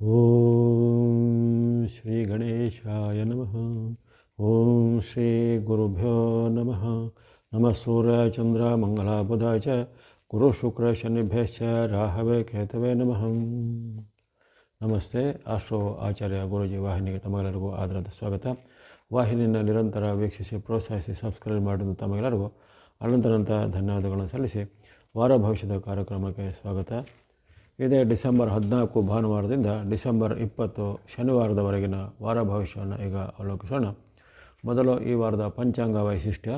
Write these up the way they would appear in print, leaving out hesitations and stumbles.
ಓಂ ಶ್ರೀ ಗಣೇಶಾಯ ನಮಃ. ಓಂ ಶ್ರೀ ಗುರುಭ್ಯೋ ನಮಃ. ನಮಃ ಸೂರ್ಯ ಚಂದ್ರ ಮಂಗಳ ಬುಧ ಚ ಗುರು ಶುಕ್ರ ಶನಿಭ್ಯಶ್ಚ ರಾಹವೇ ಕೇತವೇ ನಮಃ. ನಮಸ್ತೆ. ಆಸ್ಟ್ರೋ ಆಚಾರ್ಯ ಗುರೂಜಿ ವಾಹಿನಿಗೆ ತಮಗೆಲ್ಲರಿಗೂ ಆದರದ ಸ್ವಾಗತ. ವಾಹಿನಿಯನ್ನು ನಿರಂತರ ವೀಕ್ಷಿಸಿ ಪ್ರೋತ್ಸಾಹಿಸಿ ಸಬ್ಸ್ಕ್ರೈಬ್ ಮಾಡಿದ ತಮಗೆಲ್ಲರಿಗೂ ಅನಂತ ಧನ್ಯವಾದಗಳನ್ನು ಸಲ್ಲಿಸಿ ವಾರ ಭವಿಷ್ಯದ ಕಾರ್ಯಕ್ರಮಕ್ಕೆ ಸ್ವಾಗತ. ಇದೇ ಡಿಸೆಂಬರ್ 14 ಭಾನುವಾರದಿಂದ ಡಿಸೆಂಬರ್ 20 ಶನಿವಾರದವರೆಗಿನ ವಾರ ಭವಿಷ್ಯವನ್ನು ಈಗ ಅವಲೋಕಿಸೋಣ. ಮೊದಲು ಈ ವಾರದ ಪಂಚಾಂಗ ವೈಶಿಷ್ಟ್ಯ.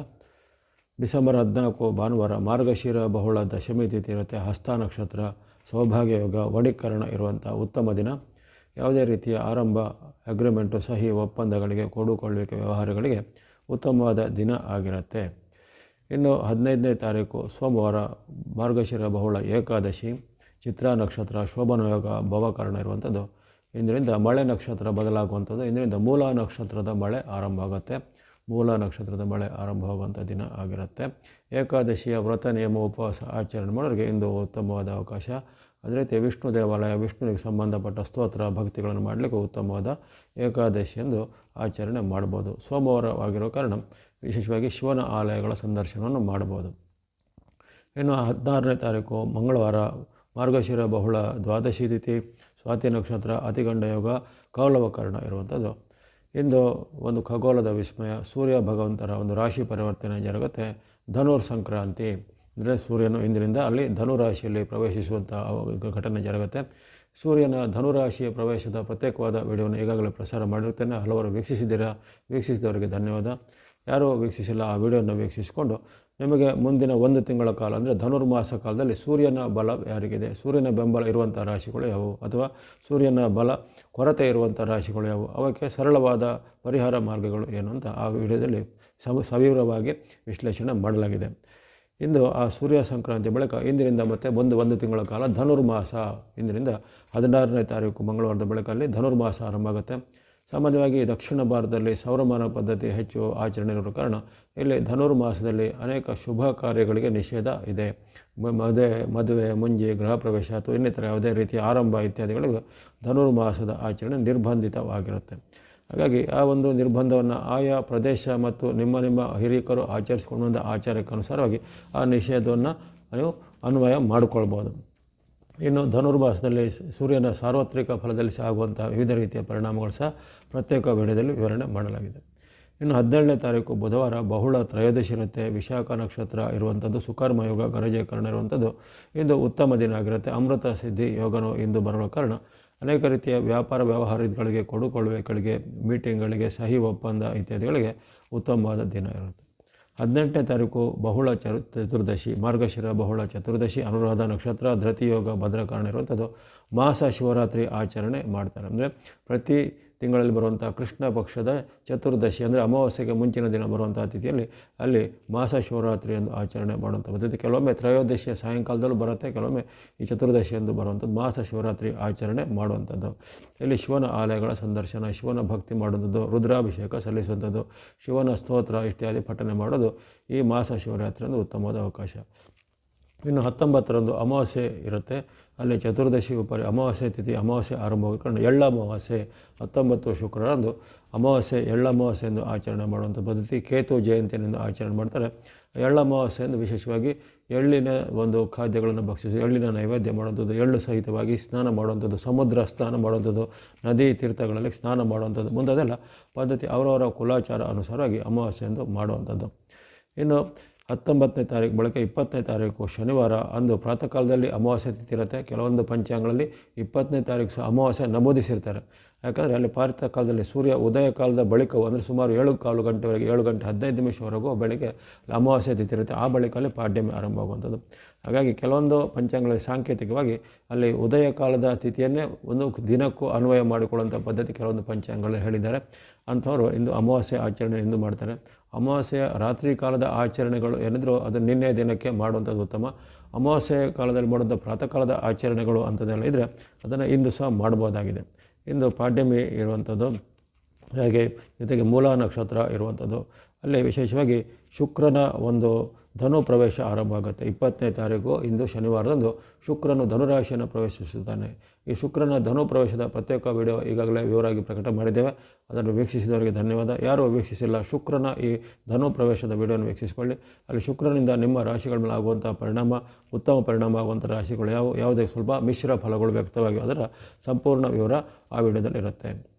ಡಿಸೆಂಬರ್ 14 ಭಾನುವಾರ ಮಾರ್ಗಶಿರ ಬಹುಳ ದಶಮಿ ತಿಥಿ ಇರುತ್ತೆ. ಹಸ್ತ ನಕ್ಷತ್ರ, ಸೌಭಾಗ್ಯ ಯೋಗ, ವಡೀಕರಣ ಇರುವಂಥ ಉತ್ತಮ ದಿನ. ಯಾವುದೇ ರೀತಿಯ ಆರಂಭ, ಅಗ್ರಿಮೆಂಟು, ಸಹಿ ಒಪ್ಪಂದಗಳಿಗೆ, ಕೊಡುಕೊಳ್ಳುವಿಕೆ ವ್ಯವಹಾರಗಳಿಗೆ ಉತ್ತಮವಾದ ದಿನ ಆಗಿರುತ್ತೆ. ಇನ್ನು 15ನೇ ತಾರೀಕು ಸೋಮವಾರ ಮಾರ್ಗಶಿರ ಬಹುಳ ಏಕಾದಶಿ, ಚಿತ್ರಾ ನಕ್ಷತ್ರ, ಶೋಭನ ಯೋಗ, ಭವಕರಣ ಇರುವಂಥದ್ದು. ಇಂದಿನಿಂದ ಮಳೆ ನಕ್ಷತ್ರ ಬದಲಾಗುವಂಥದ್ದು. ಇಂದಿನಿಂದ ಮೂಲ ನಕ್ಷತ್ರದ ಮಳೆ ಆರಂಭ ಆಗುತ್ತೆ. ಮೂಲ ನಕ್ಷತ್ರದ ಮಳೆ ಆರಂಭವಾಗುವಂಥ ದಿನ ಆಗಿರುತ್ತೆ. ಏಕಾದಶಿಯ ವ್ರತ ನಿಯಮ ಉಪವಾಸ ಆಚರಣೆ ಮಾಡೋರಿಗೆ ಇಂದು ಉತ್ತಮವಾದ ಅವಕಾಶ. ಅದೇ ರೀತಿ ವಿಷ್ಣು ದೇವಾಲಯ, ವಿಷ್ಣುವಿಗೆ ಸಂಬಂಧಪಟ್ಟ ಸ್ತೋತ್ರ ಭಕ್ತಿಗಳನ್ನು ಮಾಡಲಿಕ್ಕೆ ಉತ್ತಮವಾದ ಏಕಾದಶಿ ಎಂದು ಆಚರಣೆ ಮಾಡ್ಬೋದು. ಸೋಮವಾರವಾಗಿರೋ ಕಾರಣ ವಿಶೇಷವಾಗಿ ಶಿವನ ಆಲಯಗಳ ಸಂದರ್ಶನವನ್ನು ಮಾಡ್ಬೋದು. ಇನ್ನು 16ನೇ ತಾರೀಕು ಮಂಗಳವಾರ ಮಾರ್ಗಶಿರ ಬಹುಳ ದ್ವಾದಶಿ ತಿಥಿ, ಸ್ವಾತಿ ನಕ್ಷತ್ರ, ಅತಿಗಂಡ ಯೋಗ, ಕೌಲವಕರಣ ಇರುವಂಥದ್ದು. ಇಂದು ಒಂದು ಖಗೋಳದ ವಿಸ್ಮಯ, ಸೂರ್ಯ ಭಗವಂತರ ಒಂದು ರಾಶಿ ಪರಿವರ್ತನೆ ಜರುಗುತ್ತೆ. ಧನುರ್ ಸಂಕ್ರಾಂತಿ ಅಂದರೆ ಸೂರ್ಯನು ಇಂದಿನಿಂದ ಅಲ್ಲಿ ಧನುರಾಶಿಯಲ್ಲಿ ಪ್ರವೇಶಿಸುವಂಥ ಘಟನೆ ಜರುಗುತ್ತೆ. ಸೂರ್ಯನ ಧನುರಾಶಿಯ ಪ್ರವೇಶದ ಪ್ರತ್ಯೇಕವಾದ ವಿಡಿಯೋವನ್ನು ಈಗಾಗಲೇ ಪ್ರಸಾರ ಮಾಡಿರುತ್ತೇನೆ. ಹಲವರು ವೀಕ್ಷಿಸಿದವರಿಗೆ ಧನ್ಯವಾದ. ಯಾರೂ ವೀಕ್ಷಿಸಿಲ್ಲ ಆ ವಿಡಿಯೋನ ವೀಕ್ಷಿಸಿಕೊಂಡು ನಿಮಗೆ ಮುಂದಿನ 1 ತಿಂಗಳ ಕಾಲ ಅಂದರೆ ಧನುರ್ಮಾಸ ಕಾಲದಲ್ಲಿ ಸೂರ್ಯನ ಬಲ ಯಾರಿಗಿದೆ, ಸೂರ್ಯನ ಬೆಂಬಲ ಇರುವಂಥ ರಾಶಿಗಳು ಯಾವುವು, ಅಥವಾ ಸೂರ್ಯನ ಬಲ ಕೊರತೆ ಇರುವಂಥ ರಾಶಿಗಳು ಯಾವುವು, ಅವಕ್ಕೆ ಸರಳವಾದ ಪರಿಹಾರ ಮಾರ್ಗಗಳು ಏನು ಅಂತ ಆ ವಿಡಿಯೋದಲ್ಲಿ ಸವಿವರವಾಗಿ ವಿಶ್ಲೇಷಣೆ ಮಾಡಲಾಗಿದೆ. ಇಂದು ಆ ಸೂರ್ಯ ಸಂಕ್ರಾಂತಿ ಬಳಿಕ ಇಂದಿನಿಂದ ಮತ್ತೆ 1 ತಿಂಗಳ ಕಾಲ ಧನುರ್ಮಾಸ, ಇಂದಿನಿಂದ 16ನೇ ತಾರೀಕು ಮಂಗಳವಾರದ ಬಳಿಕ ಅಲ್ಲಿ ಧನುರ್ಮಾಸ ಆರಂಭ ಆಗುತ್ತೆ. ಸಾಮಾನ್ಯವಾಗಿ ದಕ್ಷಿಣ ಭಾರತದಲ್ಲಿ ಸೌರಮಾನ ಪದ್ಧತಿ ಹೆಚ್ಚು ಆಚರಣೆ ಇರುವ ಕಾರಣ ಇಲ್ಲಿ ಧನುರ್ಮಾಸದಲ್ಲಿ ಅನೇಕ ಶುಭ ಕಾರ್ಯಗಳಿಗೆ ನಿಷೇಧ ಇದೆ. ಮದುವೆ, ಮುಂಜಿ, ಗೃಹ ಪ್ರವೇಶ ಅಥವಾ ಇನ್ನಿತರ ಯಾವುದೇ ರೀತಿಯ ಆರಂಭ ಇತ್ಯಾದಿಗಳಿಗೂ ಧನುರ್ಮಾಸದ ಆಚರಣೆ ನಿರ್ಬಂಧಿತವಾಗಿರುತ್ತೆ. ಹಾಗಾಗಿ ಆ ಒಂದು ನಿರ್ಬಂಧವನ್ನು ಆಯಾ ಪ್ರದೇಶ ಮತ್ತು ನಿಮ್ಮ ಹಿರಿಯರು ಆಚರಿಸಿಕೊಂಡು ಬಂದ ಆಚಾರಕ್ಕನುಸಾರವಾಗಿ ಆ ನಿಷೇಧವನ್ನು ನೀವು ಅನ್ವಯ ಮಾಡಿಕೊಳ್ಬೋದು. ಇನ್ನು ಧನುರ್ಮಾಸದಲ್ಲಿ ಸೂರ್ಯನ ಸಾರ್ವತ್ರಿಕ ಫಲದಲ್ಲಿ ಆಗುವಂಥ ವಿವಿಧ ರೀತಿಯ ಪರಿಣಾಮಗಳು ಸಹ ಪ್ರತ್ಯೇಕ ವಿಡಿಯೋದಲ್ಲಿ ವಿವರಣೆ ಮಾಡಲಾಗಿದೆ. ಇನ್ನು 17ನೇ ತಾರೀಕು ಬುಧವಾರ ಬಹುಳ ತ್ರಯೋದಶಿ ಇರುತ್ತೆ. ವಿಶಾಖ ನಕ್ಷತ್ರ ಇರುವಂಥದ್ದು, ಸುಕರ್ಮ ಯೋಗ, ಗರಜೀಕರಣ ಇರುವಂಥದ್ದು. ಇಂದು ಉತ್ತಮ ದಿನ ಆಗಿರುತ್ತೆ. ಅಮೃತ ಸಿದ್ಧಿ ಯೋಗನೂ ಇಂದು ಬರುವ ಕಾರಣ ಅನೇಕ ರೀತಿಯ ವ್ಯಾಪಾರ ವ್ಯವಹಾರಗಳಿಗೆ, ಕೊಡುಕೊಳ್ಳುವಿಕೆಗಳಿಗೆ, ಮೀಟಿಂಗ್ಗಳಿಗೆ, ಸಹಿ ಒಪ್ಪಂದ ಇತ್ಯಾದಿಗಳಿಗೆ ಉತ್ತಮವಾದ ದಿನ ಇರುತ್ತೆ. 18ನೇ ತಾರೀಕು ಬಹುಳ ಚತುರ್ದಶಿ, ಮಾರ್ಗಶಿರ ಬಹುಳ ಚತುರ್ದಶಿ, ಅನುರಾಧ ನಕ್ಷತ್ರ, ಧೃತಿ ಯೋಗ, ಭದ್ರಕಾರಣ ಇರುವಂಥದ್ದು. ಮಾಸ ಶಿವರಾತ್ರಿ ಆಚರಣೆ ಮಾಡ್ತಾರೆ. ಅಂದರೆ ಪ್ರತಿ ತಿಂಗಳಲ್ಲಿ ಬರುವಂಥ ಕೃಷ್ಣ ಪಕ್ಷದ ಚತುರ್ದಶಿ ಅಂದರೆ ಅಮಾವಾಸ್ಯೆಗೆ ಮುಂಚಿನ ದಿನ ಬರುವಂಥ ತಿಥಿಯಲ್ಲಿ ಅಲ್ಲಿ ಮಾಸ ಶಿವರಾತ್ರಿ ಎಂದು ಆಚರಣೆ ಮಾಡುವಂಥ ಪದ್ಧತಿ. ಕೆಲವೊಮ್ಮೆ ತ್ರಯೋದಶಿಯ ಸಾಯಂಕಾಲದಲ್ಲೂ ಬರುತ್ತೆ, ಕೆಲವೊಮ್ಮೆ ಈ ಚತುರ್ದಶಿ ಎಂದು ಬರುವಂಥದ್ದು ಮಾಸ ಶಿವರಾತ್ರಿ ಆಚರಣೆ ಮಾಡುವಂಥದ್ದು. ಇಲ್ಲಿ ಶಿವನ ಆಲಯಗಳ ಸಂದರ್ಶನ, ಶಿವನ ಭಕ್ತಿ ಮಾಡುವಂಥದ್ದು, ರುದ್ರಾಭಿಷೇಕ ಸಲ್ಲಿಸುವಂಥದ್ದು, ಶಿವನ ಸ್ತೋತ್ರ ಇತ್ಯಾದಿ ಪಠನೆ ಮಾಡೋದು ಈ ಮಾಸ ಶಿವರಾತ್ರಿಯಂದು ಉತ್ತಮವಾದ ಅವಕಾಶ. ಇನ್ನು 19ರಂದು ಅಮಾವಾಸ್ಯೆ ಇರುತ್ತೆ. ಅಲ್ಲಿ ಚತುರ್ದಶಿ ಉಪರಿ ಅಮಾವಾಸ್ಯೆ ತಿಥಿ, ಅಮಾವಾಸ್ಯೆ ಆರಂಭವಾಗಿ ಎಳ್ಳ ಅಮಾವಾಸ್ಯೆ 19 ಶುಕ್ರವಾರದಂದು ಅಮಾವಾಸ್ಯೆ, ಎಳ್ಳಮಾವಾಸ್ಯೆ ಎಂದು ಆಚರಣೆ ಮಾಡುವಂಥ ಪದ್ಧತಿ. ಕೇತು ಜಯಂತಿಯನ್ನು ಆಚರಣೆ ಮಾಡ್ತಾರೆ. ಎಳ್ಳಮಾವಾಸ್ಯೆಯಿಂದ ವಿಶೇಷವಾಗಿ ಎಳ್ಳಿನ ಒಂದು ಖಾದ್ಯಗಳನ್ನು ಭಕ್ಷಿಸಿ ಎಳ್ಳಿನ ನೈವೇದ್ಯ ಮಾಡುವಂಥದ್ದು, ಎಳ್ಳು ಸಹಿತವಾಗಿ ಸ್ನಾನ ಮಾಡುವಂಥದ್ದು, ಸಮುದ್ರ ಸ್ನಾನ ಮಾಡುವಂಥದ್ದು, ನದಿ ತೀರ್ಥಗಳಲ್ಲಿ ಸ್ನಾನ ಮಾಡುವಂಥದ್ದು ಮುಂತಾದೆಲ್ಲ ಪದ್ಧತಿ ಅವರವರ ಕುಲಾಚಾರ ಅನುಸಾರವಾಗಿ ಅಮಾವಾಸ್ಯೆ ಎಂದು ಮಾಡುವಂಥದ್ದು. ಇನ್ನು 19ನೇ ತಾರೀಕು ಬಳಿಕ 20ನೇ ತಾರೀಕು ಶನಿವಾರ ಅಂದು ಪ್ರಾತಃ ಕಾಲದಲ್ಲಿ ಅಮಾವಾಸ್ಯೆ ತಿಥಿ ಇರುತ್ತೆ. ಕೆಲವೊಂದು ಪಂಚಾಂಗಗಳಲ್ಲಿ 20ನೇ ತಾರೀಕು ಸಹ ಅಮಾವಾಸ್ಯೆ ನಮೂದಿಸಿರ್ತಾರೆ. ಯಾಕಂದರೆ ಅಲ್ಲಿ ಪ್ರಾತಃ ಕಾಲದಲ್ಲಿ ಸೂರ್ಯ ಉದಯ ಕಾಲದ ಬಳಿಕವು ಅಂದರೆ ಸುಮಾರು 7:15 ಗಂಟೆವರೆಗೆ 7 ಗಂಟೆ 15 ನಿಮಿಷವರೆಗೂ ಬೆಳಗ್ಗೆ ಅಮಾವಾಸ್ಯೆ ತಿಥಿ ಇರುತ್ತೆ. ಆ ಬಳಿಕ ಅಲ್ಲಿ ಪಾಡ್ಯಮಿ ಆರಂಭ ಆಗುವಂಥದ್ದು. ಹಾಗಾಗಿ ಕೆಲವೊಂದು ಪಂಚಾಂಗಗಳಲ್ಲಿ ಸಾಂಕೇತಿಕವಾಗಿ ಅಲ್ಲಿ ಉದಯ ಕಾಲದ ತಿಥಿಯನ್ನೇ ಒಂದು ದಿನಕ್ಕೂ ಅನ್ವಯ ಮಾಡಿಕೊಳ್ಳುವಂಥ ಪದ್ಧತಿ ಕೆಲವೊಂದು ಪಂಚಾಂಗಗಳಲ್ಲಿ ಹೇಳಿದ್ದಾರೆ. ಅಂಥವರು ಇಂದು ಅಮಾವಾಸ್ಯೆ ಆಚರಣೆ ಎಂದು ಮಾಡ್ತಾರೆ. ಅಮಾವಾಸ್ಯೆಯ ರಾತ್ರಿ ಕಾಲದ ಆಚರಣೆಗಳು ಏನಿದ್ರು ಅದು ನಿನ್ನೆ ದಿನಕ್ಕೆ ಮಾಡುವಂಥದ್ದು ಉತ್ತಮ. ಅಮಾವಾಸ್ಯೆ ಕಾಲದಲ್ಲಿ ಮಾಡುವಂಥ ಪ್ರಾತಃ ಕಾಲದ ಆಚರಣೆಗಳು ಅಂಥದ್ದೆಲ್ಲ ಇದ್ದರೆ ಅದನ್ನು ಇಂದು ಸಹ ಮಾಡ್ಬೋದಾಗಿದೆ. ಇಂದು ಪಾಡ್ಯಮಿ ಇರುವಂಥದ್ದು, ಹಾಗೆ ಜೊತೆಗೆ ಮೂಲ ನಕ್ಷತ್ರ ಇರುವಂಥದ್ದು. ಅಲ್ಲಿ ವಿಶೇಷವಾಗಿ ಶುಕ್ರನ ಒಂದು ಧನು ಪ್ರವೇಶ ಆರಂಭ ಆಗುತ್ತೆ. 20ನೇ ತಾರೀಕು ಇಂದು ಶನಿವಾರದಂದು ಶುಕ್ರನು ಧನುರಾಶಿಯನ್ನು ಪ್ರವೇಶಿಸುತ್ತಾನೆ. ಈ ಶುಕ್ರನ ಧನು ಪ್ರವೇಶದ ಪ್ರತ್ಯೇಕ ವಿಡಿಯೋ ಈಗಾಗಲೇ ವಿವರವಾಗಿ ಪ್ರಕಟ ಮಾಡಿದ್ದೇವೆ. ಅದನ್ನು ವೀಕ್ಷಿಸಿದವರಿಗೆ ಧನ್ಯವಾದ. ಯಾರು ವೀಕ್ಷಿಸಿಲ್ಲ, ಶುಕ್ರನ ಈ ಧನು ಪ್ರವೇಶದ ವಿಡಿಯೋನ ವೀಕ್ಷಿಸಿಕೊಳ್ಳಿ. ಅಲ್ಲಿ ಶುಕ್ರನಿಂದ ನಿಮ್ಮ ರಾಶಿಗಳ ಮೇಲೆ ಆಗುವಂಥ ಪರಿಣಾಮ, ಉತ್ತಮ ಪರಿಣಾಮ ಆಗುವಂಥ ರಾಶಿಗಳು ಯಾವುದೇ ಸ್ವಲ್ಪ ಮಿಶ್ರ ಫಲಗಳು ವ್ಯಕ್ತವಾಗಿ ಅದರ ಸಂಪೂರ್ಣ ವಿವರ ಆ ವಿಡಿಯೋದಲ್ಲಿ ಇರುತ್ತೆ.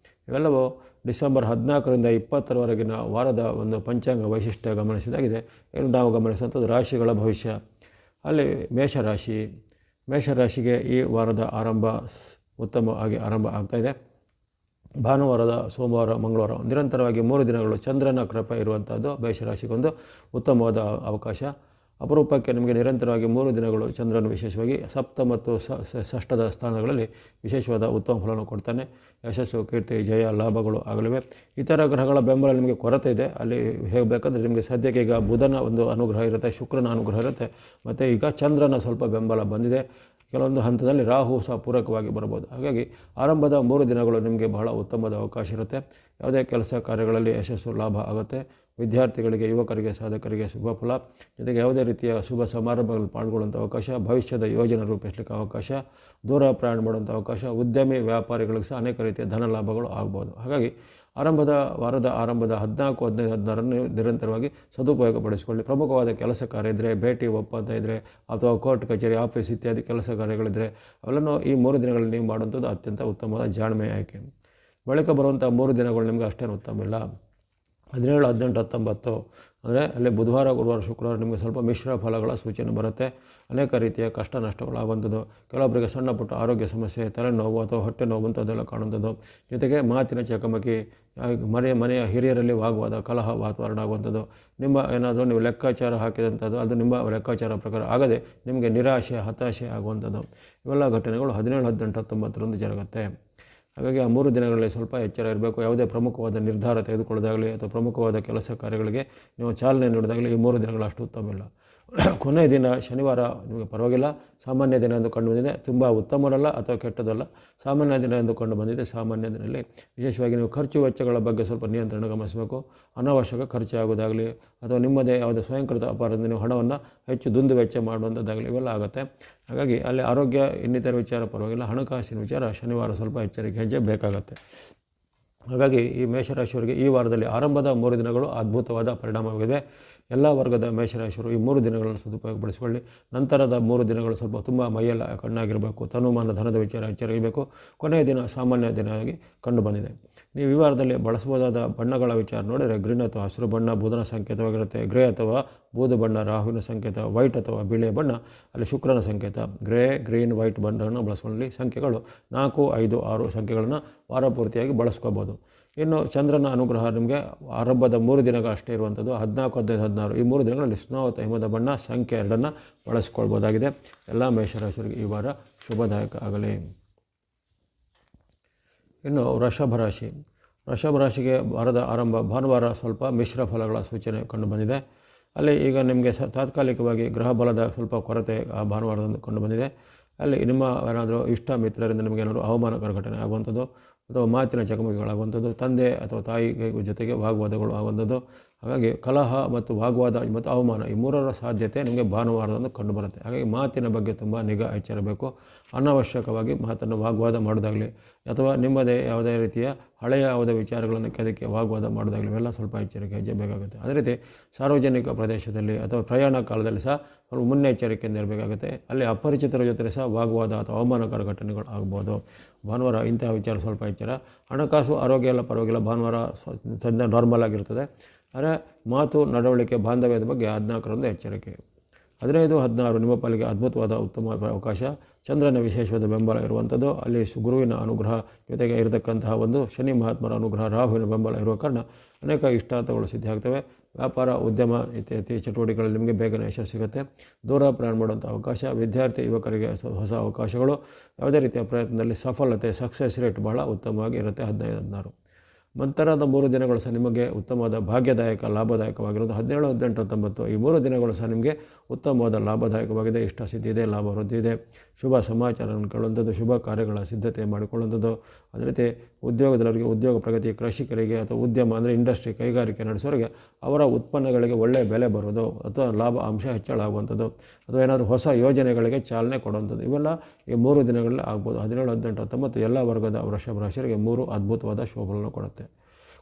ಇವೆಲ್ಲವೂ ಡಿಸೆಂಬರ್ 14ರಿಂದ 20ರವರೆಗಿನ ವಾರದ ಒಂದು ಪಂಚಾಂಗ ವೈಶಿಷ್ಟ್ಯ ಗಮನಿಸಿದಾಗಿದೆ. ಏನು ನಾವು ಗಮನಿಸುವಂಥದ್ದು ರಾಶಿಗಳ ಭವಿಷ್ಯ. ಅಲ್ಲಿ ಮೇಷರಾಶಿಗೆ ಈ ವಾರದ ಆರಂಭ ಉತ್ತಮವಾಗಿ ಆರಂಭ ಆಗ್ತಾಯಿದೆ. ಭಾನುವಾರದ ಸೋಮವಾರ ಮಂಗಳವಾರ ನಿರಂತರವಾಗಿ 3 ದಿನಗಳು ಚಂದ್ರನ ಕೃಪೆ ಇರುವಂಥದ್ದು ಮೇಷರಾಶಿಗೊಂದು ಉತ್ತಮವಾದ ಅವಕಾಶ. ಅಪರೂಪಕ್ಕೆ ನಿಮಗೆ ನಿರಂತರವಾಗಿ 3 ದಿನಗಳು ಚಂದ್ರನು ವಿಶೇಷವಾಗಿ ಸಪ್ತ ಮತ್ತು ಷಷ್ಠದ ಸ್ಥಾನಗಳಲ್ಲಿ ವಿಶೇಷವಾದ ಉತ್ತಮ ಫಲವನ್ನು ಕೊಡ್ತಾನೆ. ಯಶಸ್ಸು, ಕೀರ್ತಿ, ಜಯ, ಲಾಭಗಳು ಆಗಲಿವೆ. ಇತರ ಗ್ರಹಗಳ ಬೆಂಬಲ ನಿಮಗೆ ಕೊರತೆ ಇದೆ. ಅಲ್ಲಿ ಹೇಳಬೇಕಂದ್ರೆ ನಿಮಗೆ ಸದ್ಯಕ್ಕೆ ಈಗ ಬುಧನ ಒಂದು ಅನುಗ್ರಹ ಇರುತ್ತೆ, ಶುಕ್ರನ ಅನುಗ್ರಹ ಇರುತ್ತೆ, ಮತ್ತು ಈಗ ಚಂದ್ರನ ಸ್ವಲ್ಪ ಬೆಂಬಲ ಬಂದಿದೆ. ಕೆಲವೊಂದು ಹಂತದಲ್ಲಿ ರಾಹು ಸಹ ಪೂರಕವಾಗಿ ಬರ್ಬೋದು. ಹಾಗಾಗಿ ಆರಂಭದ 3 ದಿನಗಳು ನಿಮಗೆ ಬಹಳ ಉತ್ತಮವಾದ ಅವಕಾಶ ಇರುತ್ತೆ. ಯಾವುದೇ ಕೆಲಸ ಕಾರ್ಯಗಳಲ್ಲಿ ಯಶಸ್ಸು, ಲಾಭ ಆಗುತ್ತೆ. ವಿದ್ಯಾರ್ಥಿಗಳಿಗೆ, ಯುವಕರಿಗೆ, ಸಾಧಕರಿಗೆ ಶುಭ ಫಲ. ಜೊತೆಗೆ ಯಾವುದೇ ರೀತಿಯ ಶುಭ ಸಮಾರಂಭಗಳಲ್ಲಿ ಪಾಲ್ಗೊಳ್ಳುವಂಥ ಅವಕಾಶ, ಭವಿಷ್ಯದ ಯೋಜನೆ ರೂಪಿಸಲಿಕ್ಕೆ ಅವಕಾಶ, ದೂರ ಪ್ರಯಾಣ ಮಾಡುವಂಥ ಅವಕಾಶ, ಉದ್ಯಮಿ ವ್ಯಾಪಾರಿಗಳಿಗೆ ಸಹ ಅನೇಕ ರೀತಿಯ ಧನ ಲಾಭಗಳು ಆಗ್ಬೋದು. ಹಾಗಾಗಿ ವಾರದ ಆರಂಭದ 14, 15, 16 ನಿರಂತರವಾಗಿ ಸದುಪಯೋಗಪಡಿಸಿಕೊಳ್ಳಿ. ಪ್ರಮುಖವಾದ ಕೆಲಸ ಕಾರ್ಯ ಇದ್ದರೆ, ಭೇಟಿ ಒಪ್ಪಂದ ಇದ್ದರೆ, ಅಥವಾ ಕೋರ್ಟ್ ಕಚೇರಿ, ಆಫೀಸ್ ಇತ್ಯಾದಿ ಕೆಲಸ ಕಾರ್ಯಗಳಿದ್ದರೆ ಅವೆಲ್ಲನೂ ಈ 3 ದಿನಗಳಲ್ಲಿ ನೀವು ಮಾಡುವಂಥದ್ದು ಅತ್ಯಂತ ಉತ್ತಮವಾದ ಜಾಣ್ಮೆ ಆಯ್ಕೆ. ಬಳಿಕ ಬರುವಂಥ 3 ದಿನಗಳು ನಿಮಗೆ ಅಷ್ಟೇನು ಉತ್ತಮ ಇಲ್ಲ. 17, 18, 19 ಅಂದರೆ ಅಲ್ಲಿ ಬುಧವಾರ, ಗುರುವಾರ, ಶುಕ್ರವಾರ ನಿಮಗೆ ಸ್ವಲ್ಪ ಮಿಶ್ರ ಫಲಗಳ ಸೂಚನೆ ಬರುತ್ತೆ. ಅನೇಕ ರೀತಿಯ ಕಷ್ಟ ನಷ್ಟಗಳು ಆಗುವಂಥದ್ದು, ಕೆಲವೊಬ್ಬರಿಗೆ ಸಣ್ಣ ಪುಟ್ಟ ಆರೋಗ್ಯ ಸಮಸ್ಯೆ, ತಲೆನೋವು ಅಥವಾ ಹೊಟ್ಟೆ ನೋವು ಅಂಥದ್ದೆಲ್ಲ ಕಾಣುವಂಥದ್ದು. ಜೊತೆಗೆ ಮಾತಿನ ಚಕಮಕಿ, ಮನೆಯ ಹಿರಿಯರಲ್ಲಿ ವಾಗ್ವಾದ, ಕಲಹ ವಾತಾವರಣ ಆಗುವಂಥದ್ದು. ಏನಾದರೂ ನೀವು ಲೆಕ್ಕಾಚಾರ ಹಾಕಿದಂಥದ್ದು ಅದು ನಿಮ್ಮ ಲೆಕ್ಕಾಚಾರ ಪ್ರಕಾರ ಆಗದೆ ನಿಮಗೆ ನಿರಾಶೆ, ಹತಾಶೆ ಆಗುವಂಥದ್ದು. ಇವೆಲ್ಲ ಘಟನೆಗಳು 17, 18, 19ರಂದು ಜರುಗುತ್ತೆ. ಹಾಗಾಗಿ ಆ 3 ದಿನಗಳಲ್ಲಿ ಸ್ವಲ್ಪ ಎಚ್ಚರ ಇರಬೇಕು. ಯಾವುದೇ ಪ್ರಮುಖವಾದ ನಿರ್ಧಾರ ತೆಗೆದುಕೊಳ್ಳೋದಾಗಲಿ ಅಥವಾ ಪ್ರಮುಖವಾದ ಕೆಲಸ ಕಾರ್ಯಗಳಿಗೆ ನೀವು ಚಾಲನೆ ನೀಡೋದಾಗಲಿ ಈ 3 ದಿನಗಳು ಅಷ್ಟು ಉತ್ತಮ ಇಲ್ಲ. ಕೊನೆಯ ದಿನ ಶನಿವಾರ ನಿಮಗೆ ಪರವಾಗಿಲ್ಲ, ಸಾಮಾನ್ಯ ದಿನ ಎಂದು ಕಂಡು ಬಂದಿದೆ. ತುಂಬ ಉತ್ತಮವಲ್ಲ ಅಥವಾ ಕೆಟ್ಟದಲ್ಲ, ಸಾಮಾನ್ಯ ದಿನ ಎಂದು ಕಂಡು ಬಂದಿದೆ. ಸಾಮಾನ್ಯ ದಿನದಲ್ಲಿ ವಿಶೇಷವಾಗಿ ನೀವು ಖರ್ಚು ವೆಚ್ಚಗಳ ಬಗ್ಗೆ ಸ್ವಲ್ಪ ನಿಯಂತ್ರಣ ಗಮನಿಸಬೇಕು. ಅನಾವಶ್ಯಕ ಖರ್ಚು ಆಗೋದಾಗಲಿ ಅಥವಾ ನಿಮ್ಮದೇ ಯಾವುದೇ ಸ್ವಯಂಕೃತ ಅಪಾರದಿಂದ ನೀವು ಹಣವನ್ನು ಹೆಚ್ಚು ದುಂದು ವೆಚ್ಚ ಮಾಡುವಂಥದ್ದಾಗಲಿ ಇವೆಲ್ಲ ಆಗುತ್ತೆ. ಹಾಗಾಗಿ ಅಲ್ಲಿ ಆರೋಗ್ಯ ಇನ್ನಿತರ ವಿಚಾರ ಪರವಾಗಿಲ್ಲ, ಹಣಕಾಸಿನ ವಿಚಾರ ಶನಿವಾರ ಸ್ವಲ್ಪ ಎಚ್ಚರಿಕೆ ಹೆಜ್ಜೆ ಬೇಕಾಗುತ್ತೆ. ಹಾಗಾಗಿ ಈ ಮೇಷರಾಶಿಯವರಿಗೆ ಈ ವಾರದಲ್ಲಿ ಆರಂಭದ 3 ದಿನಗಳು ಅದ್ಭುತವಾದ ಪರಿಣಾಮವಿದೆ. ಎಲ್ಲ ವರ್ಗದ ಮೇಷರಾಶಿಯವರು ಈ 3 ದಿನಗಳನ್ನು ಸದುಪಯೋಗಪಡಿಸಿಕೊಳ್ಳಿ. ನಂತರದ 3 ದಿನಗಳು ಸ್ವಲ್ಪ ತುಂಬ ಮೈಯೆಲ್ಲ ಕಣ್ಣಾಗಿರಬೇಕು, ತನುಮಾನ ಧನದ ವಿಚಾರ ಎಚ್ಚರಿಸಬೇಕು. ಕೊನೆಯ ದಿನ ಸಾಮಾನ್ಯ ದಿನವಾಗಿ ಕಂಡು ಬಂದಿದೆ. ನೀವು ಈ ವಾರದಲ್ಲಿ ಬಳಸಬಹುದಾದ ಬಣ್ಣಗಳ ವಿಚಾರ ನೋಡಿದರೆ ಗ್ರೀನ್ ಅಥವಾ ಹಸಿರು ಬಣ್ಣ ಬುಧನ ಸಂಕೇತವಾಗಿರುತ್ತೆ. ಗ್ರೇ ಅಥವಾ ಬೂದು ಬಣ್ಣ ರಾಹುವಿನ ಸಂಕೇತ. ವೈಟ್ ಅಥವಾ ಬಿಳಿಯ ಬಣ್ಣ ಅಲ್ಲಿ ಶುಕ್ರನ ಸಂಕೇತ. ಗ್ರೇ, ಗ್ರೀನ್, ವೈಟ್ ಬಣ್ಣವನ್ನು ಬಳಸ್ಕೊಳ್ಳಿ. ಸಂಖ್ಯೆಗಳು 4, 5, 6 ಸಂಖ್ಯೆಗಳನ್ನು ವಾರ ಪೂರ್ತಿಯಾಗಿ ಬಳಸ್ಕೋಬೋದು. ಇನ್ನು ಚಂದ್ರನ ಅನುಗ್ರಹ ನಿಮಗೆ ಆರಂಭದ 3 ದಿನಗಳು ಅಷ್ಟೇ ಇರುವಂಥದ್ದು. 14, 15, 16 ಈ 3 ದಿನಗಳಲ್ಲಿ ಸ್ನೋ ಅಥವಾ ಹಿಮದ ಬಣ್ಣ ಸಂಖ್ಯೆ 2 ಬಳಸ್ಕೊಳ್ಬೋದಾಗಿದೆ. ಎಲ್ಲ ಮೇಷರಾಶಿಯವರಿಗೆ ಈ ವಾರ ಶುಭದಾಯಕ ಆಗಲಿ. ಇನ್ನು ವೃಷಭ ರಾಶಿಗೆ ವಾರದ ಆರಂಭ ಭಾನುವಾರ ಸ್ವಲ್ಪ ಮಿಶ್ರ ಫಲಗಳ ಸೂಚನೆ ಕಂಡು ಬಂದಿದೆ. ಅಲ್ಲಿ ಈಗ ನಿಮಗೆ ತಾತ್ಕಾಲಿಕವಾಗಿ ಗ್ರಹ ಬಲದ ಸ್ವಲ್ಪ ಕೊರತೆ ಆ ಭಾನುವಾರದಂದು ಕಂಡು ಬಂದಿದೆ. ಅಲ್ಲಿ ನಿಮ್ಮ ಏನಾದರೂ ಇಷ್ಟ ಮಿತ್ರರಿಂದ ನಿಮಗೇನಾದರೂ ಅವಮಾನಕರ ಘಟನೆ ಆಗುವಂಥದ್ದು ಅಥವಾ ಮಾತಿನ ಚಕಮಕಿಗಳಾಗುವಂಥದ್ದು, ತಂದೆ ಅಥವಾ ತಾಯಿ ಜೊತೆಗೆ ವಾಗ್ವಾದಗಳು ಆಗುವಂಥದ್ದು. ಹಾಗಾಗಿ ಕಲಹ ಮತ್ತು ವಾಗ್ವಾದ ಮತ್ತು ಅವಮಾನ ಈ 3ರ ಸಾಧ್ಯತೆ ನಿಮಗೆ ಭಾನುವಾರದಂದು ಕಂಡುಬರುತ್ತೆ. ಹಾಗಾಗಿ ಮಾತಿನ ಬಗ್ಗೆ ತುಂಬ ನಿಗಾ ಎಚ್ಚರಬೇಕು. ಅನಾವಶ್ಯಕವಾಗಿ ಮಾತನ್ನು ವಾಗ್ವಾದ ಮಾಡೋದಾಗಲಿ ಅಥವಾ ನಿಮ್ಮದೇ ಯಾವುದೇ ರೀತಿಯ ಹಳೆಯ ಯಾವುದೇ ವಿಚಾರಗಳನ್ನು ಅದಕ್ಕೆ ವಾಗ್ವಾದ ಮಾಡೋದಾಗಲಿ ಇವೆಲ್ಲ ಸ್ವಲ್ಪ ಎಚ್ಚರಿಕೆ ಹೆಜ್ಜೆ ಬೇಕಾಗುತ್ತೆ. ಅದೇ ರೀತಿ ಸಾರ್ವಜನಿಕ ಪ್ರದೇಶದಲ್ಲಿ ಅಥವಾ ಪ್ರಯಾಣ ಕಾಲದಲ್ಲಿ ಸಹ ಸ್ವಲ್ಪ ಮುನ್ನೆಚ್ಚರಿಕೆಯಿಂದ ಇರಬೇಕಾಗುತ್ತೆ. ಅಲ್ಲಿ ಅಪರಿಚಿತರ ಜೊತೆ ಸಹ ವಾಗ್ವಾದ ಅಥವಾ ಅವಮಾನಕರ ಘಟನೆಗಳು ಆಗ್ಬೋದು. ಭಾನುವಾರ ಇಂತಹ ವಿಚಾರ ಸ್ವಲ್ಪ ಎಚ್ಚರ. ಹಣಕಾಸು, ಆರೋಗ್ಯ ಎಲ್ಲ ಪರವಾಗಿಲ್ಲ, ಭಾನುವಾರ ಸದ್ಯ ನಾರ್ಮಲ್ ಆಗಿರ್ತದೆ. ಆದರೆ ಮಾತು, ನಡವಳಿಕೆ, ಬಾಂಧವ್ಯದ ಬಗ್ಗೆ 14ರಂದು ಎಚ್ಚರಿಕೆ. 15, 16 ನಿಮ್ಮ ಪಾಲಿಗೆ ಅದ್ಭುತವಾದ ಉತ್ತಮ ಅವಕಾಶ. ಚಂದ್ರನ ವಿಶೇಷವಾದ ಬೆಂಬಲ ಇರುವಂಥದ್ದು. ಅಲ್ಲಿ ಗುರುವಿನ ಅನುಗ್ರಹ ಜೊತೆಗೆ ಇರತಕ್ಕಂತಹ ಒಂದು ಶನಿ ಮಹಾತ್ಮರ ಅನುಗ್ರಹ, ರಾಹುವಿನ ಬೆಂಬಲ ಇರುವ ಕಾರಣ ಅನೇಕ ಇಷ್ಟಾರ್ಥಗಳು ಸಿದ್ಧಿ ಆಗ್ತವೆ. ವ್ಯಾಪಾರ, ಉದ್ಯಮ ಇತ್ಯಾದಿ ಚಟುವಟಿಕೆಗಳಲ್ಲಿ ನಿಮಗೆ ಬೇಗನೆ ಯಶಸ್ಸು ಸಿಗುತ್ತೆ. ದೂರ ಪ್ರಯಾಣ ಮಾಡುವಂಥ ಅವಕಾಶ. ವಿದ್ಯಾರ್ಥಿ ಯುವಕರಿಗೆ ಹೊಸ ಅವಕಾಶಗಳು. ಯಾವುದೇ ರೀತಿಯ ಪ್ರಯತ್ನದಲ್ಲಿ ಸಫಲತೆ, ಸಕ್ಸಸ್ ರೇಟ್ ಬಹಳ ಉತ್ತಮವಾಗಿ ಇರುತ್ತೆ. 15, 16 ನಂತರದ 3 ದಿನಗಳು ಸಹ ನಿಮಗೆ ಉತ್ತಮವಾದ ಭಾಗ್ಯದಾಯಕ ಲಾಭದಾಯಕವಾಗಿರೋದು 17, 18, 19 ಈ 3 ದಿನಗಳು ಸಹ ನಿಮಗೆ ಉತ್ತಮವಾದ ಲಾಭದಾಯಕವಾಗಿದೆ. ಇಷ್ಟಸಿದ್ಧಿ ಇದೆ, ಲಾಭ ವೃದ್ಧಿ ಇದೆ, ಶುಭ ಸಮಾಚಾರವನ್ನು ಕೇಳುವಂಥದ್ದು, ಶುಭ ಕಾರ್ಯಗಳ ಸಿದ್ಧತೆ ಮಾಡಿಕೊಳ್ಳುವಂಥದ್ದು. ಅದೇ ರೀತಿ ಉದ್ಯೋಗದವರಿಗೆ ಉದ್ಯೋಗ ಪ್ರಗತಿ, ಕೃಷಿಕರಿಗೆ ಅಥವಾ ಉದ್ಯಮ ಅಂದರೆ ಇಂಡಸ್ಟ್ರಿ ಕೈಗಾರಿಕೆ ನಡೆಸೋರಿಗೆ ಅವರ ಉತ್ಪನ್ನಗಳಿಗೆ ಒಳ್ಳೆಯ ಬೆಲೆ ಬರೋದು ಅಥವಾ ಲಾಭ ಅಂಶ ಹೆಚ್ಚಳ ಆಗುವಂಥದ್ದು ಅಥವಾ ಏನಾದರೂ ಹೊಸ ಯೋಜನೆಗಳಿಗೆ ಚಾಲನೆ ಕೊಡುವಂಥದ್ದು ಇವೆಲ್ಲ ಈ 3 ದಿನಗಳಲ್ಲಿ ಆಗ್ಬೋದು. 17, 18, 19 ಎಲ್ಲ ವರ್ಗದ ವೃಷಭ ರಾಶಿಯವರಿಗೆ 3 ಅದ್ಭುತವಾದ ಶುಭಗಳನ್ನು ಕೊಡುತ್ತೆ.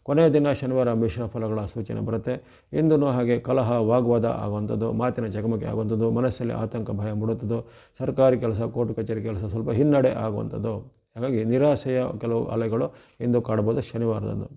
ಕೊನೆಯ ದಿನ ಶನಿವಾರ ಮಿಶ್ರ ಫಲಗಳ ಸೂಚನೆ ಬರುತ್ತೆ. ಇಂದೂ ಹಾಗೆ ಕಲಹ ವಾಗ್ವಾದ ಆಗುವಂಥದ್ದು, ಮಾತಿನ ಚಕಮಕಿ ಆಗುವಂಥದ್ದು, ಮನಸ್ಸಲ್ಲಿ ಆತಂಕ ಭಯ ಮೂಡುವಂಥದ್ದು, ಸರ್ಕಾರಿ ಕೆಲಸ ಕೋರ್ಟ್ ಕಚೇರಿ ಕೆಲಸ ಸ್ವಲ್ಪ ಹಿನ್ನಡೆ ಆಗುವಂಥದ್ದು. ಹಾಗಾಗಿ ನಿರಾಸೆಯ ಕೆಲವು ಅಲೆಗಳು ಇಂದು ಕಾಡ್ಬೋದು ಶನಿವಾರದಂದು.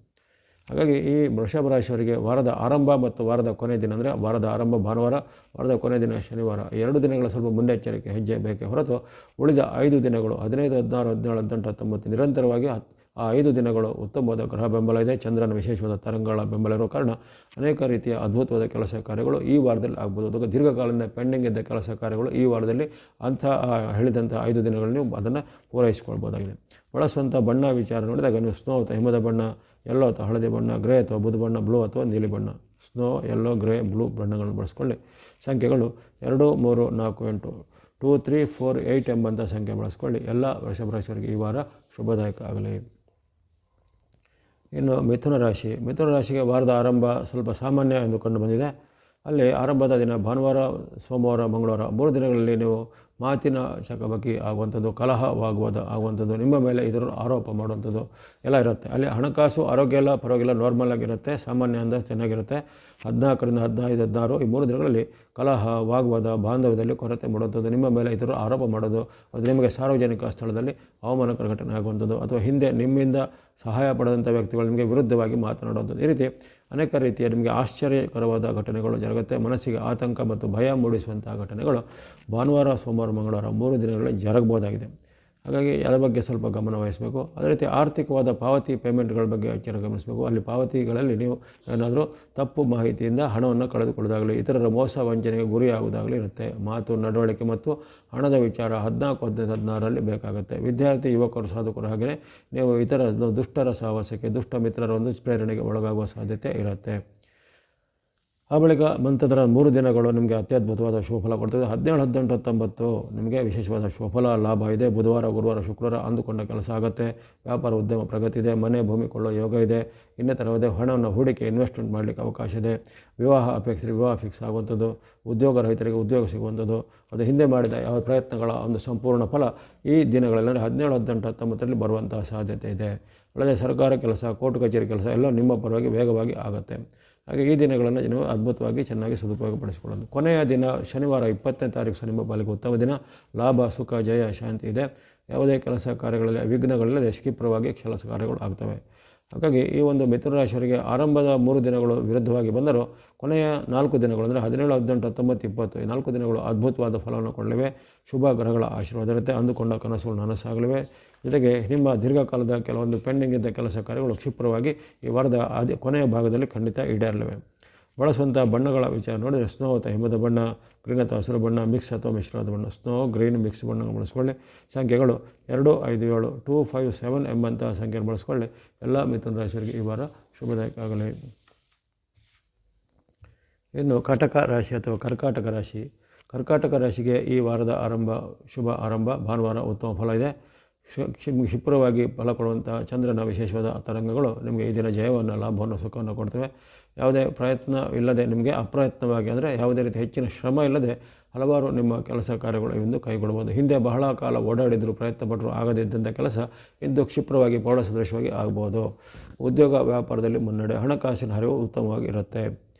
ಹಾಗಾಗಿ ಈ ವೃಷಭ ರಾಶಿಯವರಿಗೆ ವಾರದ ಆರಂಭ ಮತ್ತು ವಾರದ ಕೊನೆಯ ದಿನ ಅಂದರೆ ವಾರದ ಆರಂಭ ಭಾನುವಾರ, ವಾರದ ಕೊನೆಯ ದಿನ ಶನಿವಾರ 2 ದಿನಗಳ ಸ್ವಲ್ಪ ಮುನ್ನೆಚ್ಚರಿಕೆ ಹೆಜ್ಜೆ ಬೇಕೇ ಹೊರತು ಉಳಿದ 5 ದಿನಗಳು 15, 16, 17, 18, 19 ನಿರಂತರವಾಗಿ ಆ 5 ದಿನಗಳು ಉತ್ತಮವಾದ ಗ್ರಹ ಬೆಂಬಲ ಇದೆ. ಚಂದ್ರನ ವಿಶೇಷವಾದ ತರಂಗಗಳ ಬೆಂಬಲ ಇರೋ ಕಾರಣ ಅನೇಕ ರೀತಿಯ ಅದ್ಭುತವಾದ ಕೆಲಸ ಕಾರ್ಯಗಳು ಈ ವಾರದಲ್ಲಿ ಆಗ್ಬೋದು. ಅದಕ್ಕೆ ದೀರ್ಘಕಾಲದಿಂದ ಪೆಂಡಿಂಗ್ ಇದ್ದ ಕೆಲಸ ಕಾರ್ಯಗಳು ಈ ವಾರದಲ್ಲಿ ಹೇಳಿದಂಥ 5 ದಿನಗಳಲ್ಲಿ ನೀವು ಅದನ್ನು ಪೂರೈಸಿಕೊಳ್ಬೋದಾಗಿದೆ. ಬಳಸುವಂಥ ಬಣ್ಣ ವಿಚಾರ ನೋಡಿದಾಗ ನೀವು ಸ್ನೋ ಅಥವಾ ಹಿಮದ ಬಣ್ಣ, ಯೆಲ್ಲೋ ಅಥವಾ ಹಳದಿ ಬಣ್ಣ, ಗ್ರೇ ಅಥವಾ ಬುಧ ಬಣ್ಣ, ಬ್ಲೂ ಅಥವಾ ನೀಲಿ ಬಣ್ಣ, ಸ್ನೋ, ಯೆಲ್ಲೋ, ಗ್ರೇ, ಬ್ಲೂ ಬಣ್ಣಗಳನ್ನು ಬಳಸ್ಕೊಳ್ಳಿ. ಸಂಖ್ಯೆಗಳು 2, 3, 4, 8, 2, 3, 4, 8 ಎಂಬಂಥ ಸಂಖ್ಯೆ ಬಳಸ್ಕೊಳ್ಳಿ. ಎಲ್ಲ ವೃಷಭ ರಾಶಿಯವರಿಗೆ ಈ ವಾರ ಶುಭದಾಯಕ ಆಗಲಿ. ಇನ್ನು ಮಿಥುನ ರಾಶಿ. ಮಿಥುನ ರಾಶಿಗೆ ವಾರದ ಆರಂಭ ಸ್ವಲ್ಪ ಸಾಮಾನ್ಯ ಎಂದು ಕಂಡು ಬಂದಿದೆ. ಅಲ್ಲಿ ಆರಂಭದ ದಿನ ಭಾನುವಾರ, ಸೋಮವಾರ, ಮಂಗಳವಾರ 3 ದಿನಗಳಲ್ಲಿ ನೀವು ಮಾತಿನ ಚಕಮಕಿ ಆಗುವಂಥದ್ದು, ಕಲಹ ವಾಗ್ವಾದ ಆಗುವಂಥದ್ದು, ನಿಮ್ಮ ಮೇಲೆ ಇತರರು ಆರೋಪ ಮಾಡುವಂಥದ್ದು ಎಲ್ಲ ಇರುತ್ತೆ. ಅಲ್ಲಿ ಹಣಕಾಸು ಆರೋಗ್ಯ ಎಲ್ಲ ಪರವಾಗಿಲ್ಲ, ನಾರ್ಮಲ್ ಆಗಿರುತ್ತೆ, ಸಾಮಾನ್ಯ ಅಂದ ಚೆನ್ನಾಗಿರುತ್ತೆ. 14ರಿಂದ 15, 16 ಈ 3 ದಿನಗಳಲ್ಲಿ ಕಲಹ ವಾಗ್ವಾದ, ಬಾಂಧವ್ಯದಲ್ಲಿ ಕೊರತೆ ಮಾಡುವಂಥದ್ದು, ನಿಮ್ಮ ಮೇಲೆ ಇತರರು ಆರೋಪ ಮಾಡೋದು, ಅದು ನಿಮಗೆ ಸಾರ್ವಜನಿಕ ಸ್ಥಳದಲ್ಲಿ ಅವಮಾನಕರ ಘಟನೆ ಆಗುವಂಥದ್ದು ಅಥವಾ ಹಿಂದೆ ನಿಮ್ಮಿಂದ ಸಹಾಯ ಪಡೆದಂಥ ವ್ಯಕ್ತಿಗಳು ನಿಮಗೆ ವಿರುದ್ಧವಾಗಿ ಮಾತನಾಡುವಂಥದ್ದು. ಈ ರೀತಿ ಅನೇಕ ರೀತಿಯ ನಿಮಗೆ ಆಶ್ಚರ್ಯಕರವಾದ ಘಟನೆಗಳು ಜರುಗುತ್ತೆ. ಮನಸ್ಸಿಗೆ ಆತಂಕ ಮತ್ತು ಭಯ ಮೂಡಿಸುವಂಥ ಘಟನೆಗಳು ಭಾನುವಾರ, ಸೋಮವಾರ, ಮಂಗಳವಾರ 3 ದಿನಗಳಲ್ಲಿ ಜರುಗಬಹುದಾಗಿದೆ. ಹಾಗಾಗಿ ಅದರ ಬಗ್ಗೆ ಸ್ವಲ್ಪ ಗಮನ ವಹಿಸಬೇಕು. ಅದೇ ರೀತಿ ಆರ್ಥಿಕವಾದ ಪಾವತಿ ಪೇಮೆಂಟ್ಗಳ ಬಗ್ಗೆ ಎಚ್ಚರ ಗಮನಿಸಬೇಕು. ಅಲ್ಲಿ ಪಾವತಿಗಳಲ್ಲಿ ನೀವು ಏನಾದರೂ ತಪ್ಪು ಮಾಹಿತಿಯಿಂದ ಹಣವನ್ನು ಕಳೆದುಕೊಳ್ಳೋದಾಗಲಿ, ಇತರರ ಮೋಸ ವಂಚನೆಗೆ ಗುರಿಯಾಗುವುದಾಗಲಿ ಇರುತ್ತೆ. ಮಾತು, ನಡವಳಿಕೆ ಮತ್ತು ಹಣದ ವಿಚಾರ 14, 15, 16ರಲ್ಲಿ ಬೇಕಾಗುತ್ತೆ. ವಿದ್ಯಾರ್ಥಿ ಯುವಕರು ಸಾಧಕರು ಹಾಗೆಯೇ ನೀವು ಇತರ ದುಷ್ಟರ ಸಹವಾಸಕ್ಕೆ, ದುಷ್ಟ ಮಿತ್ರರ ಒಂದು ಪ್ರೇರಣೆಗೆ ಒಳಗಾಗುವ ಸಾಧ್ಯತೆ ಇರುತ್ತೆ. ಆ ಬಳಿಕ ನಂತರ 3 ದಿನಗಳು ನಿಮಗೆ ಅತ್ಯದ್ಭುತವಾದ ಶುಭಫಲ ಕೊಡ್ತದೆ. 17, 18, 19 ನಿಮಗೆ ವಿಶೇಷವಾದ ಶುಭಫಲ ಲಾಭ ಇದೆ. ಬುಧವಾರ, ಗುರುವಾರ, ಶುಕ್ರವಾರ ಅಂದುಕೊಂಡ ಕೆಲಸ ಆಗುತ್ತೆ. ವ್ಯಾಪಾರ ಉದ್ಯಮ ಪ್ರಗತಿ ಇದೆ. ಮನೆ ಭೂಮಿ ಕೊಳ್ಳೋ ಯೋಗ ಇದೆ. ಇನ್ನಿತರವಾದ ಹಣವನ್ನು ಹೂಡಿಕೆ ಇನ್ವೆಸ್ಟ್ಮೆಂಟ್ ಮಾಡಲಿಕ್ಕೆ ಅವಕಾಶ ಇದೆ. ವಿವಾಹ ಅಪೇಕ್ಷೆ ವಿವಾಹ ಫಿಕ್ಸ್ ಆಗುವಂಥದ್ದು, ಉದ್ಯೋಗ ರಹಿತರಿಗೆ ಉದ್ಯೋಗ ಸಿಗುವಂಥದ್ದು, ಅದು ಹಿಂದೆ ಮಾಡಿದ ಯಾವ ಪ್ರಯತ್ನಗಳ ಒಂದು ಸಂಪೂರ್ಣ ಫಲ ಈ ದಿನಗಳಲ್ಲಿ 17, 18, 19ರಲ್ಲಿ ಬರುವಂತಹ ಸಾಧ್ಯತೆ ಇದೆ. ಅಲ್ಲದೆ ಸರ್ಕಾರ ಕೆಲಸ, ಕೋರ್ಟ್ ಕಚೇರಿ ಕೆಲಸ ಎಲ್ಲ ನಿಮ್ಮ ಪರವಾಗಿ ವೇಗವಾಗಿ ಆಗುತ್ತೆ. ಹಾಗೆ ಈ ದಿನಗಳನ್ನು ನೀವು ಅದ್ಭುತವಾಗಿ ಚೆನ್ನಾಗಿ ಸದುಪಯೋಗಪಡಿಸಿಕೊಳ್ಳೋದು. ಕೊನೆಯ ದಿನ ಶನಿವಾರ 20ನೇ ತಾರೀಕು ಸಹ ನಿಮ್ಮ ಪಾಲಿಗೆ ಉತ್ತಮ ದಿನ. ಲಾಭ, ಸುಖ, ಜಯ, ಶಾಂತಿ ಇದೆ. ಯಾವುದೇ ಕೆಲಸ ಕಾರ್ಯಗಳಲ್ಲಿ ವಿಘ್ನಗಳಿಲ್ಲದೆ ಕ್ಷಿಪ್ರವಾಗಿ ಕೆಲಸ ಕಾರ್ಯಗಳು ಆಗ್ತವೆ. ಹಾಗಾಗಿ ಈ ಒಂದು ಮಿಥುನ ರಾಶಿಯವರಿಗೆ ಆರಂಭದ 3 ದಿನಗಳು ವಿರುದ್ಧವಾಗಿ ಬಂದರೂ ಕೊನೆಯ 4 ದಿನಗಳು ಅಂದರೆ 17, 18, 19, 20 ಈ 4 ದಿನಗಳು ಅದ್ಭುತವಾದ ಫಲವನ್ನು ಕೊಡಲಿವೆ. ಶುಭ ಗ್ರಹಗಳ ಆಶೀರ್ವಾದ ಇರುತ್ತೆ. ಅಂದುಕೊಂಡ ಕನಸುಗಳು ನನಸಾಗಲಿವೆ. ಜೊತೆಗೆ ನಿಮ್ಮ ದೀರ್ಘಕಾಲದ ಕೆಲವೊಂದು ಪೆಂಡಿಂಗ್ ಇದ್ದ ಕೆಲಸ ಕಾರ್ಯಗಳು ಕ್ಷಿಪ್ರವಾಗಿ ಈ ವಾರದ ಕೊನೆಯ ಭಾಗದಲ್ಲಿ ಖಂಡಿತ ಈಡೇರಲಿವೆ. ಬಳಸುವಂಥ ಬಣ್ಣಗಳ ವಿಚಾರ ನೋಡಿದರೆ ಸ್ನೋ ಅಥವಾ ಹಿಮದ ಬಣ್ಣ, ಗ್ರೀನ್ ಅಥವಾ ಹಸಿರು ಬಣ್ಣ, ಮಿಕ್ಸ್ ಅಥವಾ ಮಿಶ್ರವಾದ ಬಣ್ಣ, ಸ್ನೋ, ಗ್ರೀನ್, ಮಿಕ್ಸ್ ಬಣ್ಣ ಬಳಸ್ಕೊಳ್ಳಿ. ಸಂಖ್ಯೆಗಳು 2, 5, 7, 2, 5, 7 ಎಂಬಂಥ ಸಂಖ್ಯೆಯನ್ನು ಬಳಸ್ಕೊಳ್ಳಿ. ಎಲ್ಲ ಮಿಥುನ ರಾಶಿಯವರಿಗೆ ಈ ವಾರ ಶುಭದಾಯಕ ಆಗಲಿ. ಇನ್ನು ಕಟಕ ರಾಶಿ ಅಥವಾ ಕರ್ಕಾಟಕ ರಾಶಿ. ಕರ್ಕಾಟಕ ರಾಶಿಗೆ ಈ ವಾರದ ಶುಭ ಆರಂಭ ಭಾನುವಾರ ಉತ್ತಮ ಫಲ ಇದೆ. ಕ್ಷಿಪ್ರವಾಗಿ ಫಲ ಕೊಡುವಂಥ ಚಂದ್ರನ ವಿಶೇಷವಾದ ತರಂಗಗಳು ನಿಮಗೆ ಈ ದಿನ ಜಯವನ್ನು, ಲಾಭವನ್ನು, ಸುಖವನ್ನು ಕೊಡ್ತವೆ. ಯಾವುದೇ ಪ್ರಯತ್ನ ಇಲ್ಲದೆ ನಿಮಗೆ ಅಪ್ರಯತ್ನವಾಗಿ ಅಂದರೆ ಯಾವುದೇ ರೀತಿ ಹೆಚ್ಚಿನ ಶ್ರಮ ಇಲ್ಲದೆ ಹಲವಾರು ನಿಮ್ಮ ಕೆಲಸ ಕಾರ್ಯಗಳು ಇಂದು ಕೈಗೊಳ್ಳುವುದು. ಹಿಂದೆ ಬಹಳ ಕಾಲ ಓಡಾಡಿದರೂ ಪ್ರಯತ್ನ ಪಟ್ಟರೂ ಆಗದಿದ್ದಂಥ ಕೆಲಸ ಇಂದು ಕ್ಷಿಪ್ರವಾಗಿ ಪ್ರೌಢ ಸದೃಶವಾಗಿ ಆಗ್ಬೋದು. ಉದ್ಯೋಗ ವ್ಯಾಪಾರದಲ್ಲಿ ಮುನ್ನಡೆ, ಹಣಕಾಸಿನ ಹರಿವು ಉತ್ತಮವಾಗಿ ಇರುತ್ತೆ.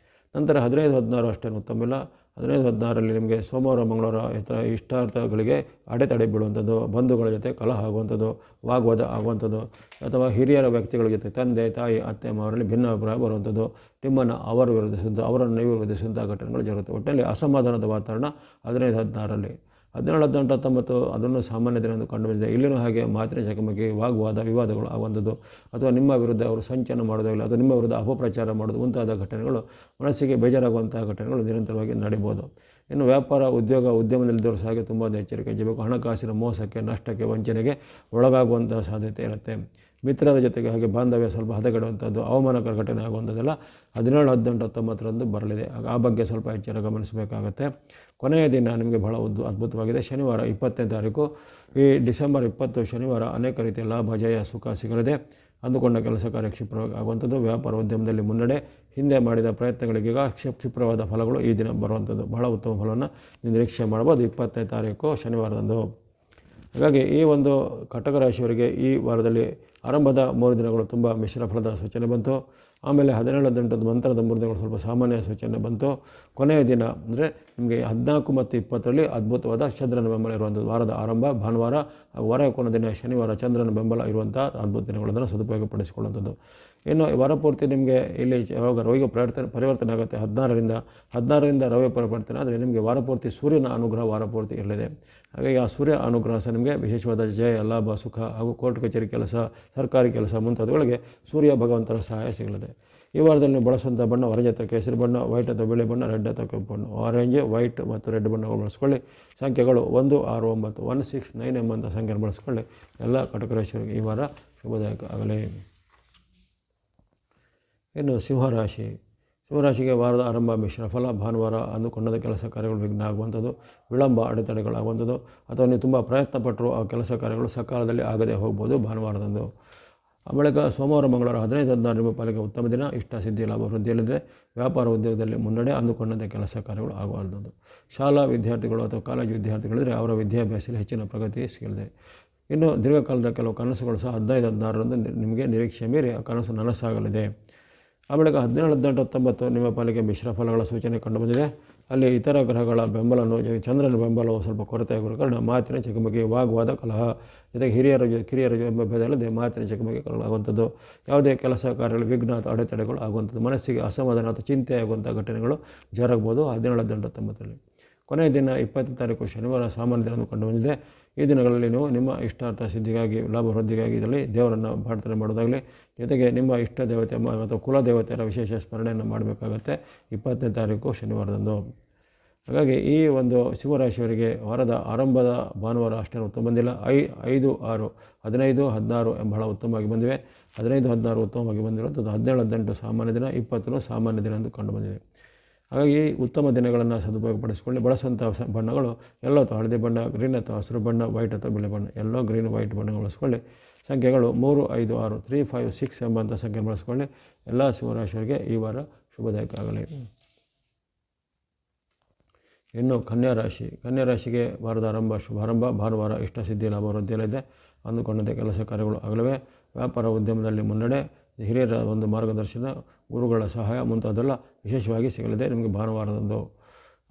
ನಂತರ 15, 16 ಅಷ್ಟೇನು ಉತ್ತಮ ಇಲ್ಲ. 15, 16ರಲ್ಲಿ ನಿಮಗೆ ಸೋಮವಾರ, ಮಂಗಳವಾರ ಇಷ್ಟಾರ್ಥಗಳಿಗೆ ಅಡೆತಡೆ ಬೀಳುವಂಥದ್ದು, ಬಂಧುಗಳ ಜೊತೆ ಕಲಹ ಆಗುವಂಥದ್ದು, ವಾಗ್ವಾದ ಆಗುವಂಥದ್ದು ಅಥವಾ ಹಿರಿಯರ ವ್ಯಕ್ತಿಗಳ ಜೊತೆ ತಂದೆ, ತಾಯಿ, ಅತ್ತೆ, ಮಾವರಲ್ಲಿ ಭಿನ್ನಾಭಿಪ್ರಾಯ ಬರುವಂಥದ್ದು, ನಿಮ್ಮನ್ನು ಅವರು ವಿರೋಧಿಸುವಂಥ, ಅವರನ್ನು ನೀವು ವಿರೋಧಿಸುವಂಥ ಘಟನೆಗಳು ಜరుగుತ್ತೆ. ಒಟ್ಟಿನಲ್ಲಿ ಅಸಮಾಧಾನದ ವಾತಾವರಣ 15, 16ರಲ್ಲಿ. 17, 18, 19 ಅದನ್ನು ಸಾಮಾನ್ಯ ದಿನ ಎಂದು ಕಂಡು ಬಂದಿದೆ. ಇಲ್ಲಿನೂ ಹಾಗೆ ಮಾತಿನ ಚಕಮಕಿ, ವಾಗ್ವಾದ, ವಿವಾದಗಳು ಆಗುವಂಥದ್ದು ಅಥವಾ ನಿಮ್ಮ ವಿರುದ್ಧ ಅವರು ಸಂಚಲನ ಮಾಡೋದಾಗಲಿ ಅಥವಾ ನಿಮ್ಮ ವಿರುದ್ಧ ಅಪಪ್ರಚಾರ ಮಾಡೋದು ಮುಂತಾದ ಘಟನೆಗಳು, ಮನಸ್ಸಿಗೆ ಬೇಜಾರಾಗುವಂತಹ ಘಟನೆಗಳು ನಿರಂತರವಾಗಿ ನಡೀಬೋದು. ಇನ್ನು ವ್ಯಾಪಾರ, ಉದ್ಯಮದಲ್ಲಿದ್ದವರು ಸಹ ತುಂಬ ಎಚ್ಚರಿಕೆ ವಹಿಸಬೇಕು. ಹಣಕಾಸಿನ ಮೋಸಕ್ಕೆ, ನಷ್ಟಕ್ಕೆ, ವಂಚನೆಗೆ ಒಳಗಾಗುವಂತಹ ಸಾಧ್ಯತೆ ಇರುತ್ತೆ. ಮಿತ್ರರ ಜೊತೆಗೆ ಹಾಗೆ ಬಾಂಧವ್ಯ ಸ್ವಲ್ಪ ಹದಗೆಡುವಂಥದ್ದು, ಅವಮಾನಕರ ಘಟನೆ ಆಗುವಂಥದ್ದೆಲ್ಲ 17, 18, 19ರಂದು ಬರಲಿದೆ. ಆ ಬಗ್ಗೆ ಸ್ವಲ್ಪ ಎಚ್ಚರ ಗಮನಿಸಬೇಕಾಗತ್ತೆ. ಕೊನೆಯ ದಿನ ನಿಮಗೆ ಬಹಳ ಅದ್ಭುತವಾಗಿದೆ. ಶನಿವಾರ 20ನೇ ತಾರೀಕು, ಈ ಡಿಸೆಂಬರ್ 20 ಶನಿವಾರ ಅನೇಕ ರೀತಿಯ ಲಾಭ, ಜಯ, ಸುಖ ಸಿಗಲಿದೆ. ಅಂದುಕೊಂಡ ಕೆಲಸ ಕಾರ್ಯ ಕ್ಷಿಪ್ರವಾಗಿ ಆಗುವಂಥದ್ದು. ವ್ಯಾಪಾರ ಉದ್ಯಮದಲ್ಲಿ ಮುನ್ನಡೆ, ಹಿಂದೆ ಮಾಡಿದ ಪ್ರಯತ್ನಗಳಿಗೀಗ ಕ್ಷಿಪ್ರವಾದ ಫಲಗಳು ಈ ದಿನ ಬರುವಂಥದ್ದು. ಬಹಳ ಉತ್ತಮ ಫಲವನ್ನು ನಿರೀಕ್ಷೆ ಮಾಡ್ಬೋದು 20ನೇ ತಾರೀಕು ಶನಿವಾರದಂದು. ಹಾಗಾಗಿ ಈ ಒಂದು ಕಟಕ ರಾಶಿಯವರಿಗೆ ಈ ವಾರದಲ್ಲಿ ಆರಂಭದ 3 ದಿನಗಳು ತುಂಬ ಮಿಶ್ರ ಫಲದ ಸೂಚನೆ ಬಂತು. ಆಮೇಲೆ 17, 18 ನಂತರದ 3 ದಿನಗಳು ಸ್ವಲ್ಪ ಸಾಮಾನ್ಯ ಸೂಚನೆ ಬಂತು. ಕೊನೆಯ ದಿನ ಅಂದರೆ ನಿಮಗೆ 14 ಮತ್ತು 20ರಲ್ಲಿ ಅದ್ಭುತವಾದ ಚಂದ್ರನ ಬೆಂಬಲ ಇರುವಂಥದ್ದು. ವಾರದ ಆರಂಭ ಭಾನುವಾರ, ವಾರ ಕೊನೆ ದಿನ ಶನಿವಾರ ಚಂದ್ರನ ಬೆಂಬಲ ಇರುವಂಥ ಅದ್ಭುತ ದಿನಗಳನ್ನು ಸದುಪಯೋಗಪಡಿಸಿಕೊಳ್ಳುವಂಥದ್ದು. ಇನ್ನು ವಾರಪೂರ್ತಿ ನಿಮಗೆ ಇಲ್ಲಿ ಯಾವಾಗ ರವಿಗೆ ಪರಿವರ್ತನೆ ಆಗುತ್ತೆ 16ರಿಂದ ರವಿ ಪರಿವರ್ತನೆ ಆದರೆ ನಿಮಗೆ ವಾರಪೂರ್ತಿ ಸೂರ್ಯನ ಅನುಗ್ರಹ ವಾರಪೂರ್ತಿ ಇರಲಿದೆ. ಹಾಗಾಗಿ ಆ ಸೂರ್ಯ ಅನುಗ್ರಹ ಸಹ ನಿಮಗೆ ವಿಶೇಷವಾದ ಜಯ, ಲಾಭ, ಸುಖ ಹಾಗೂ ಕೋರ್ಟ್ ಕಚೇರಿ ಕೆಲಸ, ಸರ್ಕಾರಿ ಕೆಲಸ ಮುಂತಾದವುಗಳಿಗೆ ಸೂರ್ಯ ಭಗವಂತನ ಸಹಾಯ ಸಿಗಲಿದೆ. ಈ ವಾರದಲ್ಲಿ ನೀವು ಬಳಸುವಂಥ ಬಣ್ಣ ಆರೆಂಜ್ ಅಥವಾ ಕೇಸರಿ ಬಣ್ಣ, ವೈಟ್ ಅಥವಾ ಬಿಳಿ ಬಣ್ಣ, ರೆಡ್ ಅಥವಾ ಕೆಂಪು ಬಣ್ಣ. ಆರೆಂಜ್, ವೈಟ್ ಮತ್ತು ರೆಡ್ ಬಣ್ಣಗಳು ಬಳಸ್ಕೊಳ್ಳಿ. ಸಂಖ್ಯೆಗಳು 1, 6, 9, 1, 6, 9 ಎಂಬಂಥ ಸಂಖ್ಯೆಯನ್ನು ಬಳಸ್ಕೊಳ್ಳಿ. ಎಲ್ಲ ಕಟಕ ರಾಶಿಯವರಿಗೆ ಈ ವಾರ ಶುಭದಾಯಕ ಆಗಲಿ. ಇನ್ನು ಸಿಂಹರಾಶಿಗೆ ವಾರದ ಆರಂಭ ಮಿಶ್ರ ಫಲ. ಭಾನುವಾರ ಅಂದುಕೊಂಡದ ಕೆಲಸ ಕಾರ್ಯಗಳು ವಿಘ್ನ ಆಗುವಂಥದ್ದು, ವಿಳಂಬ, ಅಡೆತಡೆಗಳಾಗುವಂಥದ್ದು, ಅಥವಾ ನೀವು ತುಂಬ ಪ್ರಯತ್ನ ಪಟ್ಟರು ಆ ಕೆಲಸ ಕಾರ್ಯಗಳು ಸಕಾಲದಲ್ಲಿ ಆಗದೆ ಹೋಗ್ಬೋದು ಭಾನುವಾರದಂದು. ಆ ಬಳಿಕ ಸೋಮವಾರ, ಮಂಗಳವಾರ 15, 16 ನಿಮ್ಮ ಪಾಲಿಗೆ ಉತ್ತಮ ದಿನ. ಇಷ್ಟ ಸಿದ್ಧಿ, ಲಾಭ ವೃದ್ಧಿಯಲ್ಲಿದೆ. ವ್ಯಾಪಾರ ಉದ್ಯೋಗದಲ್ಲಿ ಮುನ್ನಡೆ, ಅಂದುಕೊಂಡಂತೆ ಕೆಲಸ ಕಾರ್ಯಗಳು ಆಗುವಂಥದ್ದು. ಶಾಲಾ ವಿದ್ಯಾರ್ಥಿಗಳು ಅಥವಾ ಕಾಲೇಜು ವಿದ್ಯಾರ್ಥಿಗಳಿದ್ದರೆ ಅವರ ವಿದ್ಯಾಭ್ಯಾಸದಲ್ಲಿ ಹೆಚ್ಚಿನ ಪ್ರಗತಿ ಸಿಗಲಿದೆ. ಇನ್ನು ದೀರ್ಘಕಾಲದ ಕೆಲವು ಕನಸುಗಳು ಸಹ 15, 16ರಂದು ನಿಮಗೆ ನಿರೀಕ್ಷೆ ಮೀರಿ ಆ ಕನಸು ನನಸಾಗಲಿದೆ. ಆ ಬಳಿಕ 17, 18, 19 ನಿಮ್ಮ ಪಾಲಿಗೆ ಮಿಶ್ರ ಫಲಗಳ ಸೂಚನೆ ಕಂಡುಬಂದಿದೆ. ಅಲ್ಲಿ ಇತರ ಗ್ರಹಗಳ ಬೆಂಬಲವನ್ನು, ಚಂದ್ರನ ಬೆಂಬಲವು ಸ್ವಲ್ಪ ಕೊರತೆಯಾಗಿರುವ ಕಾರಣ ಮಾತಿನ ಚಕಮಕಿ, ವಾಗ್ವಾದ, ಕಲಹ, ಜೊತೆಗೆ ಕಿರಿಯರ ಎಂಬ ಭೇದಲ್ಲದೆ ಮಾತಿನ ಚಕಮಕಿಗಳಾಗುವಂಥದ್ದು. ಯಾವುದೇ ಕೆಲಸ ಕಾರ್ಯಗಳು ವಿಘ್ನ ಅಥವಾ ಅಡೆತಡೆಗಳು ಆಗುವಂಥದ್ದು. ಮನಸ್ಸಿಗೆ ಅಸಮಾಧಾನ ಅಥವಾ ಚಿಂತೆ ಆಗುವಂಥ ಘಟನೆಗಳು ಜರುಗಬಹುದು 17, 18, 19ರಲ್ಲಿ. ಕೊನೆಯ ದಿನ 20ನೇ ತಾರೀಕು ಶನಿವಾರ ಸಾಮಾನ್ಯ ದಿನ ಕಂಡುಬಂದಿದೆ. ಈ ದಿನಗಳಲ್ಲಿ ನೀವು ನಿಮ್ಮ ಇಷ್ಟಾರ್ಥ ಸಿದ್ಧಿಗಾಗಿ, ಲಾಭ ವೃದ್ಧಿಗಾಗಿ ಇದರಲ್ಲಿ ದೇವರನ್ನು ಪ್ರಾರ್ಥನೆ ಮಾಡೋದಾಗಲಿ, ಜೊತೆಗೆ ನಿಮ್ಮ ಇಷ್ಟ ದೇವತೆ ಅಥವಾ ಕುಲ ದೇವತೆಯರ ವಿಶೇಷ ಸ್ಮರಣೆಯನ್ನು ಮಾಡಬೇಕಾಗತ್ತೆ 20ನೇ ತಾರೀಕು ಶನಿವಾರದಂದು. ಹಾಗಾಗಿ ಈ ಒಂದು ಸಿಂಹರಾಶಿಯವರಿಗೆ ವಾರದ ಆರಂಭದ ಭಾನುವಾರ ಅಷ್ಟೇನು ಉತ್ತಮ ಬಂದಿಲ್ಲ. 5, 6, 15, 16 ಬಹಳ ಉತ್ತಮವಾಗಿ ಬಂದಿವೆ. 15, 16 ಉತ್ತಮವಾಗಿ ಬಂದಿರುವಂಥದ್ದು. 17, 18 ಸಾಮಾನ್ಯ ದಿನ, 20 ಸಾಮಾನ್ಯ ದಿನ ಎಂದು ಕಂಡುಬಂದಿದೆ. ಹಾಗಾಗಿ ಉತ್ತಮ ದಿನಗಳನ್ನು ಸದುಪಯೋಗಪಡಿಸಿಕೊಳ್ಳಿ. ಬಳಸುವಂಥ ಬಣ್ಣಗಳು ಎಲ್ಲೋ ಅಥವಾ ಹಳದಿ ಬಣ್ಣ, ಗ್ರೀನ್ ಅಥವಾ ಹಸಿರು ಬಣ್ಣ, ವೈಟ್ ಅಥವಾ ಬಿಳಿ ಬಣ್ಣ, ಎಲ್ಲೋ, ಗ್ರೀನ್, ವೈಟ್ ಬಣ್ಣಗಳು ಬಳಸ್ಕೊಳ್ಳಿ. ಸಂಖ್ಯೆಗಳು 3, 5, 6, 3, 5, 6 ಎಂಬಂಥ ಸಂಖ್ಯೆ ಬಳಸ್ಕೊಳ್ಳಿ. ಎಲ್ಲ ಸಿಂಹರಾಶಿಯವರಿಗೆ ಈ ವಾರ ಶುಭದಾಯಕ ಆಗಲಿ. ಇನ್ನು ಕನ್ಯಾ ರಾಶಿಗೆ ವಾರದ ಶುಭಾರಂಭ ಭಾನುವಾರ ಇಷ್ಟ ಸಿದ್ಧಿ, ಲಾಭ ವೃದ್ಧಿಯಲ್ಲಿದೆ. ಅಂದುಕೊಂಡಂತೆ ಕೆಲಸ ಕಾರ್ಯಗಳು ಆಗಲಿವೆ. ವ್ಯಾಪಾರ ಉದ್ಯಮದಲ್ಲಿ ಮುನ್ನಡೆ, ಹಿರಿಯರ ಒಂದು ಮಾರ್ಗದರ್ಶನ, ಗುರುಗಳ ಸಹಾಯ ಮುಂತಾದೆಲ್ಲ ವಿಶೇಷವಾಗಿ ಸಿಗಲಿದೆ ನಿಮಗೆ ಭಾನುವಾರದಂದು.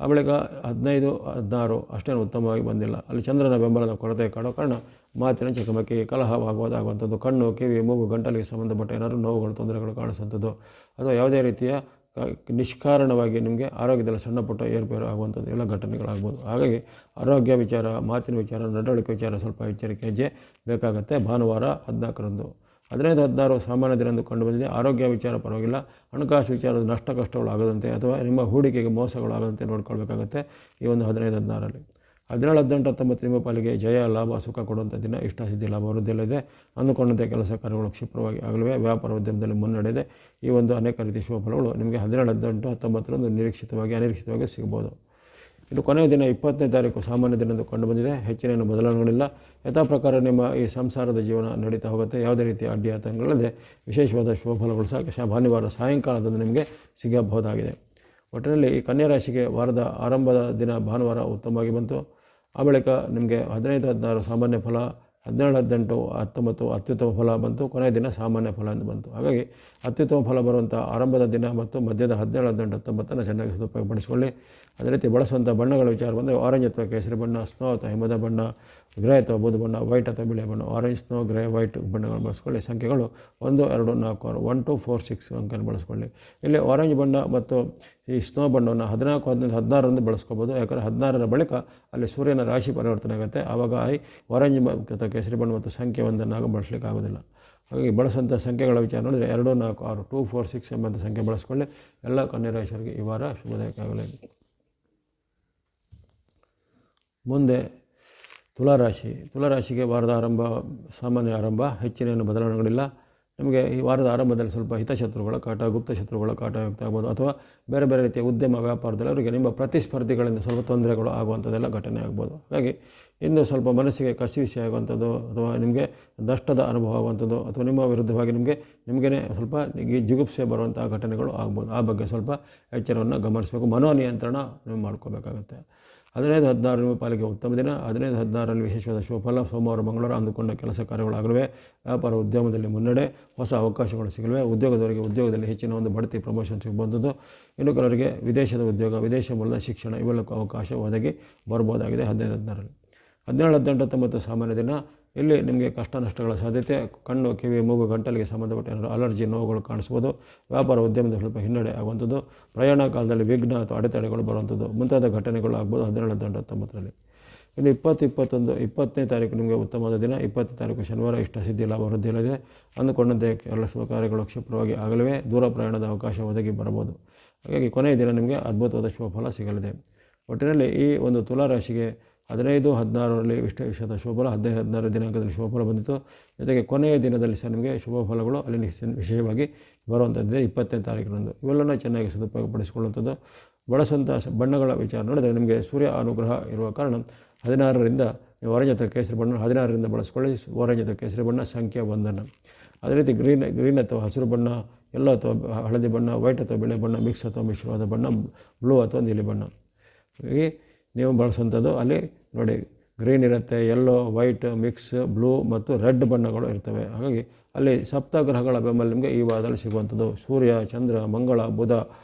ಆ ಬಳಿಕ 15, 16 ಅಷ್ಟೇನು ಉತ್ತಮವಾಗಿ ಬಂದಿಲ್ಲ. ಅಲ್ಲಿ ಚಂದ್ರನ ಬೆಂಬಲದ ಕೊರತೆ ಕಾಡೋ ಕಾರಣ ಮಾತಿನ ಚಕಮಕಿ, ಕಲಹ, ವಾಗ್ವಾದ ಆಗುವಂಥದ್ದು. ಕಣ್ಣು, ಕಿವಿ, ಮೂಗು, ಗಂಟಲಿಗೆ ಸಂಬಂಧಪಟ್ಟ ಏನಾದರೂ ನೋವುಗಳು, ತೊಂದರೆಗಳು ಕಾಣಿಸುವಂಥದ್ದು, ಅಥವಾ ಯಾವುದೇ ರೀತಿಯ ನಿಷ್ಕಾರಣವಾಗಿ ನಿಮಗೆ ಆರೋಗ್ಯದಲ್ಲಿ ಸಣ್ಣ ಪುಟ್ಟ ಏರುಪೇರು ಆಗುವಂಥದ್ದು ಎಲ್ಲ ಘಟನೆಗಳಾಗ್ಬೋದು. ಹಾಗಾಗಿ ಆರೋಗ್ಯ ವಿಚಾರ, ಮಾತಿನ ವಿಚಾರ, ನಡವಳಿಕೆ ವಿಚಾರ ಸ್ವಲ್ಪ ಎಚ್ಚರಿಕೆ ಹೆಜ್ಜೆ ಬೇಕಾಗುತ್ತೆ ಭಾನುವಾರ 14ರಂದು. 15, 16 ಸಾಮಾನ್ಯ ದಿನದಂದು ಕಂಡುಬಂದಿದೆ. ಆರೋಗ್ಯ ವಿಚಾರ ಪರವಾಗಿಲ್ಲ. ಹಣಕಾಸು ವಿಚಾರದ ನಷ್ಟ ಕಷ್ಟಗಳು ಆಗದಂತೆ ಅಥವಾ ನಿಮ್ಮ ಹೂಡಿಕೆಗೆ ಮೋಸಗಳು ಆಗದಂತೆ ನೋಡ್ಕೊಳ್ಬೇಕಾಗತ್ತೆ ಈ ಒಂದು 15, 16ರಲ್ಲಿ. 17, 18, 19 ನಿಮ್ಮ ಪಾಲಿಗೆ ಜಯ, ಲಾಭ, ಸುಖ ಕೊಡುವಂಥ ದಿನ. ಇಷ್ಟ ಸಿದ್ಧಿ, ಲಾಭ ವೃದ್ಧಿಯಲ್ಲಿದೆ. ಅಂದುಕೊಂಡಂತೆ ಕೆಲಸ ಕಾರ್ಯಗಳು ಕ್ಷಿಪ್ರವಾಗಿ ಆಗಲಿವೆ. ವ್ಯಾಪಾರ ಉದ್ಯಮದಲ್ಲಿ ಮುನ್ನಡೆದಿದೆ. ಈ ಒಂದು ಅನೇಕ ರೀತಿಯ ಶುಭ ಫಲಗಳು ನಿಮಗೆ 17, 18, 19ರಂದು ಅನಿರೀಕ್ಷಿತವಾಗಿ ಸಿಗಬಹುದು. ಇನ್ನು ಕೊನೆಯ ದಿನ 20ನೇ ತಾರೀಕು ಸಾಮಾನ್ಯ ದಿನದಂದು ಕಂಡುಬಂದಿದೆ. ಹೆಚ್ಚಿನ ಬದಲಾವಣೆಗಳಿಲ್ಲ. ಯಥಾ ಪ್ರಕಾರ ನಿಮ್ಮ ಈ ಸಂಸಾರದ ಜೀವನ ನಡೀತಾ ಹೋಗುತ್ತೆ. ಯಾವುದೇ ರೀತಿಯ ಅಡ್ಡಿ ಆತಂಕಗಳಿಲ್ಲದೆ ವಿಶೇಷವಾದ ಶುಭ ಫಲಗಳು ಸಹ ಭಾನುವಾರ ಸಾಯಂಕಾಲದಂದು ನಿಮಗೆ ಸಿಗಬಹುದಾಗಿದೆ. ಒಟ್ಟಿನಲ್ಲಿ ಈ ಕನ್ಯಾ ರಾಶಿಗೆ ವಾರದ ಆರಂಭದ ದಿನ ಭಾನುವಾರ ಉತ್ತಮವಾಗಿ ಬಂತು. ಆ ಬಳಿಕ ನಿಮಗೆ 15, 16 ಸಾಮಾನ್ಯ ಫಲ, 17, 18, 19 ಅತ್ಯುತ್ತಮ ಫಲ ಬಂತು. ಕೊನೆಯ ದಿನ ಸಾಮಾನ್ಯ ಫಲ ಎಂದು ಬಂತು. ಹಾಗಾಗಿ ಅತ್ಯುತ್ತಮ ಫಲ ಬರುವಂಥ ಆರಂಭದ ದಿನ ಮತ್ತು ಮಧ್ಯದ 17, 18, 19 ಚೆನ್ನಾಗಿ ಸದುಪಯೋಗಪಡಿಸಿಕೊಳ್ಳಿ. ಅದೇ ರೀತಿ ಬಳಸುವಂಥ ಬಣ್ಣಗಳ ವಿಚಾರ ಬಂದರೆ ಆರೆಂಜ್ ಅಥವಾ ಕೇಸರಿ ಬಣ್ಣ, ಸ್ನೋ ಅಥವಾ ಹಿಮದ ಬಣ್ಣ, ಗ್ರೇ ಅಥವಾ ಬೂದು ಬಣ್ಣ, ವೈಟ್ ಅಥವಾ ಬಿಳಿ ಬಣ್ಣ, ಆರೆಂಜ್, ಸ್ನೋ, ಗ್ರೇ, ವೈಟ್ ಬಣ್ಣಗಳನ್ನು ಬಳಸ್ಕೊಳ್ಳಿ. ಸಂಖ್ಯೆಗಳು 1, 2, 4, 6, 1, 2, 4, 6 ಅಂಕನ್ನು ಬಳಸ್ಕೊಳ್ಳಿ. ಇಲ್ಲಿ ಆರೆಂಜ್ ಬಣ್ಣ ಮತ್ತು ಈ ಸ್ನೋ ಬಣ್ಣವನ್ನು 14, 15, 16ರಂದು ಬಳಸ್ಕೋಬೋದು. ಯಾಕಂದರೆ 16ರ ಬಳಿಕ ಅಲ್ಲಿ ಸೂರ್ಯನ ರಾಶಿ ಪರಿವರ್ತನೆ ಆಗುತ್ತೆ. ಆವಾಗ ಆರೆಂಜ್ ಅಥವಾ ಕೇಸರಿ ಬಣ್ಣ ಮತ್ತು ಸಂಖ್ಯೆ 1 ಬಳಸಲಿಕ್ಕೆ ಆಗೋದಿಲ್ಲ. ಹಾಗಾಗಿ ಬಳಸುವಂಥ ಸಂಖ್ಯೆಗಳ ವಿಚಾರ ನೋಡಿದರೆ 2, 4, 6, 2, 4, 6 ಎಂಬಂಥ ಸಂಖ್ಯೆ ಬಳಸ್ಕೊಳ್ಳಿ. ಎಲ್ಲ ಕನ್ಯಾ ರಾಶಿಯವರಿಗೆ ಈ ವಾರ ಶುಭದಾಯಕ ಆಗಲಿ. ಮುಂದೆ ತುಲಾರಾಶಿಗೆ ವಾರದ ಆರಂಭ ಸಾಮಾನ್ಯ ಆರಂಭ, ಹೆಚ್ಚಿನ ಬದಲಾವಣೆಗಳಿಲ್ಲ. ನಿಮಗೆ ಈ ವಾರದ ಆರಂಭದಲ್ಲಿ ಸ್ವಲ್ಪ ಹಿತಶತ್ರುಗಳ ಕಾಟ, ಗುಪ್ತ ಶತ್ರುಗಳ ಕಾಟ ಆಗ್ಬೋದು, ಅಥವಾ ಬೇರೆ ಬೇರೆ ರೀತಿಯ ಉದ್ಯಮ ವ್ಯಾಪಾರದಲ್ಲಿ ಅವರಿಗೆ ನಿಮ್ಮ ಪ್ರತಿಸ್ಪರ್ಧಿಗಳಿಂದ ಸ್ವಲ್ಪ ತೊಂದರೆಗಳು ಆಗುವಂಥದ್ದೆಲ್ಲ ಘಟನೆ ಆಗ್ಬೋದು. ಹಾಗಾಗಿ ಇಂದು ಸ್ವಲ್ಪ ಮನಸ್ಸಿಗೆ ಕಸಿವಿಸಿ ಆಗುವಂಥದ್ದು, ಅಥವಾ ನಿಮಗೆ ನಷ್ಟದ ಅನುಭವ ಆಗುವಂಥದ್ದು, ಅಥವಾ ನಿಮ್ಮ ವಿರುದ್ಧವಾಗಿ ನಿಮಗೇ ಸ್ವಲ್ಪ ಜಿಗುಪ್ಸೆ ಬರುವಂಥ ಘಟನೆಗಳು ಆಗ್ಬೋದು. ಆ ಬಗ್ಗೆ ಸ್ವಲ್ಪ ಎಚ್ಚರವನ್ನು ಗಮನಿಸಬೇಕು. ಮನೋನಿಯಂತ್ರಣ ನೀವು ಮಾಡ್ಕೋಬೇಕಾಗುತ್ತೆ. 15-16 ನಿಮ್ಮ ಪಾಲಿಗೆ ಉತ್ತಮ ದಿನ. 15-16ರಲ್ಲಿ ವಿಶೇಷವಾದ ಶುಭಫಲ. ಸೋಮವಾರ ಮಂಗಳವಾರ ಅಂದುಕೊಂಡ ಕೆಲಸ ಕಾರ್ಯಗಳಾಗಲಿವೆ. ವ್ಯಾಪಾರ ಉದ್ಯಮದಲ್ಲಿ ಮುನ್ನಡೆ, ಹೊಸ ಅವಕಾಶಗಳು ಸಿಗಲಿವೆ. ಉದ್ಯೋಗದವರಿಗೆ ಉದ್ಯೋಗದಲ್ಲಿ ಹೆಚ್ಚಿನ ಒಂದು ಬಡ್ತಿ, ಪ್ರಮೋಷನ್ ಸಿಗಬಹುದು. ಇನ್ನು ಕೆಲವರಿಗೆ ವಿದೇಶದ ಉದ್ಯೋಗ, ವಿದೇಶ ಮೂಲದ ಶಿಕ್ಷಣ ಇವೆಲ್ಲಕ್ಕೂ ಅವಕಾಶ ಒದಗಿ ಬರ್ಬೋದಾಗಿದೆ 15-16ರಲ್ಲಿ. 17-18-19 ಸಾಮಾನ್ಯ ದಿನ. ಇಲ್ಲಿ ನಿಮಗೆ ಕಷ್ಟ ನಷ್ಟಗಳ ಸಾಧ್ಯತೆ, ಕಣ್ಣು, ಕಿವಿ, ಮೂಗು, ಗಂಟಲಿಗೆ ಸಂಬಂಧಪಟ್ಟ ಏನಾದರೂ ಅಲರ್ಜಿ, ನೋವುಗಳು ಕಾಣಿಸ್ಬೋದು. ವ್ಯಾಪಾರ ಉದ್ಯಮದಲ್ಲಿ ಸ್ವಲ್ಪ ಹಿನ್ನಡೆ ಆಗುವಂಥದ್ದು, ಪ್ರಯಾಣ ಕಾಲದಲ್ಲಿ ವಿಘ್ನ ಅಥವಾ ಅಡೆತಡೆಗಳು ಬರುವಂಥದ್ದು ಮುಂತಾದ ಘಟನೆಗಳು ಆಗ್ಬೋದು 17-18-19ರಲ್ಲಿ. ಇನ್ನು 20-21-20ನೇ ತಾರೀಕು ನಿಮಗೆ ಉತ್ತಮವಾದ ದಿನ. 20ನೇ ತಾರೀಕು ಶನಿವಾರ. ಇಷ್ಟ ಸಿದ್ಧಿ, ಲಾಭ ವೃದ್ಧಿಯಲ್ಲಿದೆ. ಅಂದುಕೊಂಡಂತೆ ಕೆಲಸ ಕಾರ್ಯಗಳು ಕ್ಷಿಪ್ರವಾಗಿ ಆಗಲಿವೆ. ದೂರ ಪ್ರಯಾಣದ ಅವಕಾಶ ಒದಗಿ ಬರಬಹುದು. ಹಾಗಾಗಿ ಕೊನೆಯ ದಿನ ನಿಮಗೆ ಅದ್ಭುತವಾದ ಶುಭಫಲ ಸಿಗಲಿದೆ. ಒಟ್ಟಿನಲ್ಲಿ ಈ ಒಂದು ತುಲಾರಾಶಿಗೆ 15-16ರಲ್ಲಿ ವಿಶೇಷದ ಶುಭಫಲ, 15-16 ದಿನಾಂಕದಲ್ಲಿ ಶುಭಫಲ ಬಂದಿತ್ತು. ಜೊತೆಗೆ ಕೊನೆಯ ದಿನದಲ್ಲಿ ಸಹ ನಿಮಗೆ ಶುಭ ಫಲಗಳು ಅಲ್ಲಿ ವಿಶೇಷವಾಗಿ ಬರುವಂಥದ್ದಿದೆ 20ನೇ ತಾರೀಕಿನಂದು. ಇವೆಲ್ಲನ ಚೆನ್ನಾಗಿ ಸದುಪಯೋಗಪಡಿಸಿಕೊಳ್ಳುವಂಥದ್ದು. ಬಳಸುವಂಥ ಬಣ್ಣಗಳ ವಿಚಾರ ನೋಡಿದರೆ ನಿಮಗೆ ಸೂರ್ಯ ಅನುಗ್ರಹ ಇರುವ ಕಾರಣ 16ರಿಂದ ಆರೆಂಜ್ ಅಥವಾ ಕೇಸರಿ ಬಣ್ಣ 16ರಿಂದ ಬಳಸ್ಕೊಳ್ಳಿ. ಆರೆಂಜ್ ಅಥವಾ ಕೇಸರಿ ಬಣ್ಣ ಸಂಖ್ಯೆ 1. ಅದೇ ರೀತಿ ಗ್ರೀನ್ ಅಥವಾ ಹಸಿರು ಬಣ್ಣ, ಯೆಲ್ಲೋ ಅಥವಾ ಹಳದಿ ಬಣ್ಣ, ವೈಟ್ ಅಥವಾ ಬಿಳಿ ಬಣ್ಣ, ಮಿಕ್ಸ್ ಅಥವಾ ಮಿಶ್ರವಾದ ಬಣ್ಣ, ಬ್ಲೂ ಅಥವಾ ನೀಲಿ ಬಣ್ಣ. ಹೀಗೆ ನೀವು ಬಳಸುವಂಥದ್ದು ಅಲ್ಲಿ ನೋಡಿ, ಗ್ರೀನ್ ಇರುತ್ತೆ, ಯೆಲ್ಲೋ, ವೈಟ್, ಮಿಕ್ಸ್, ಬ್ಲೂ ಮತ್ತು ರೆಡ್ ಬಣ್ಣಗಳು ಇರ್ತವೆ. ಹಾಗಾಗಿ ಅಲ್ಲಿ ಸಪ್ತಗ್ರಹಗಳ ಬೆಂಬಲ ನಿಮಗೆ ಈ ವಾರದಲ್ಲಿ ಸಿಗುವಂಥದ್ದು. ಸೂರ್ಯ, ಚಂದ್ರ, ಮಂಗಳ, ಬುಧ,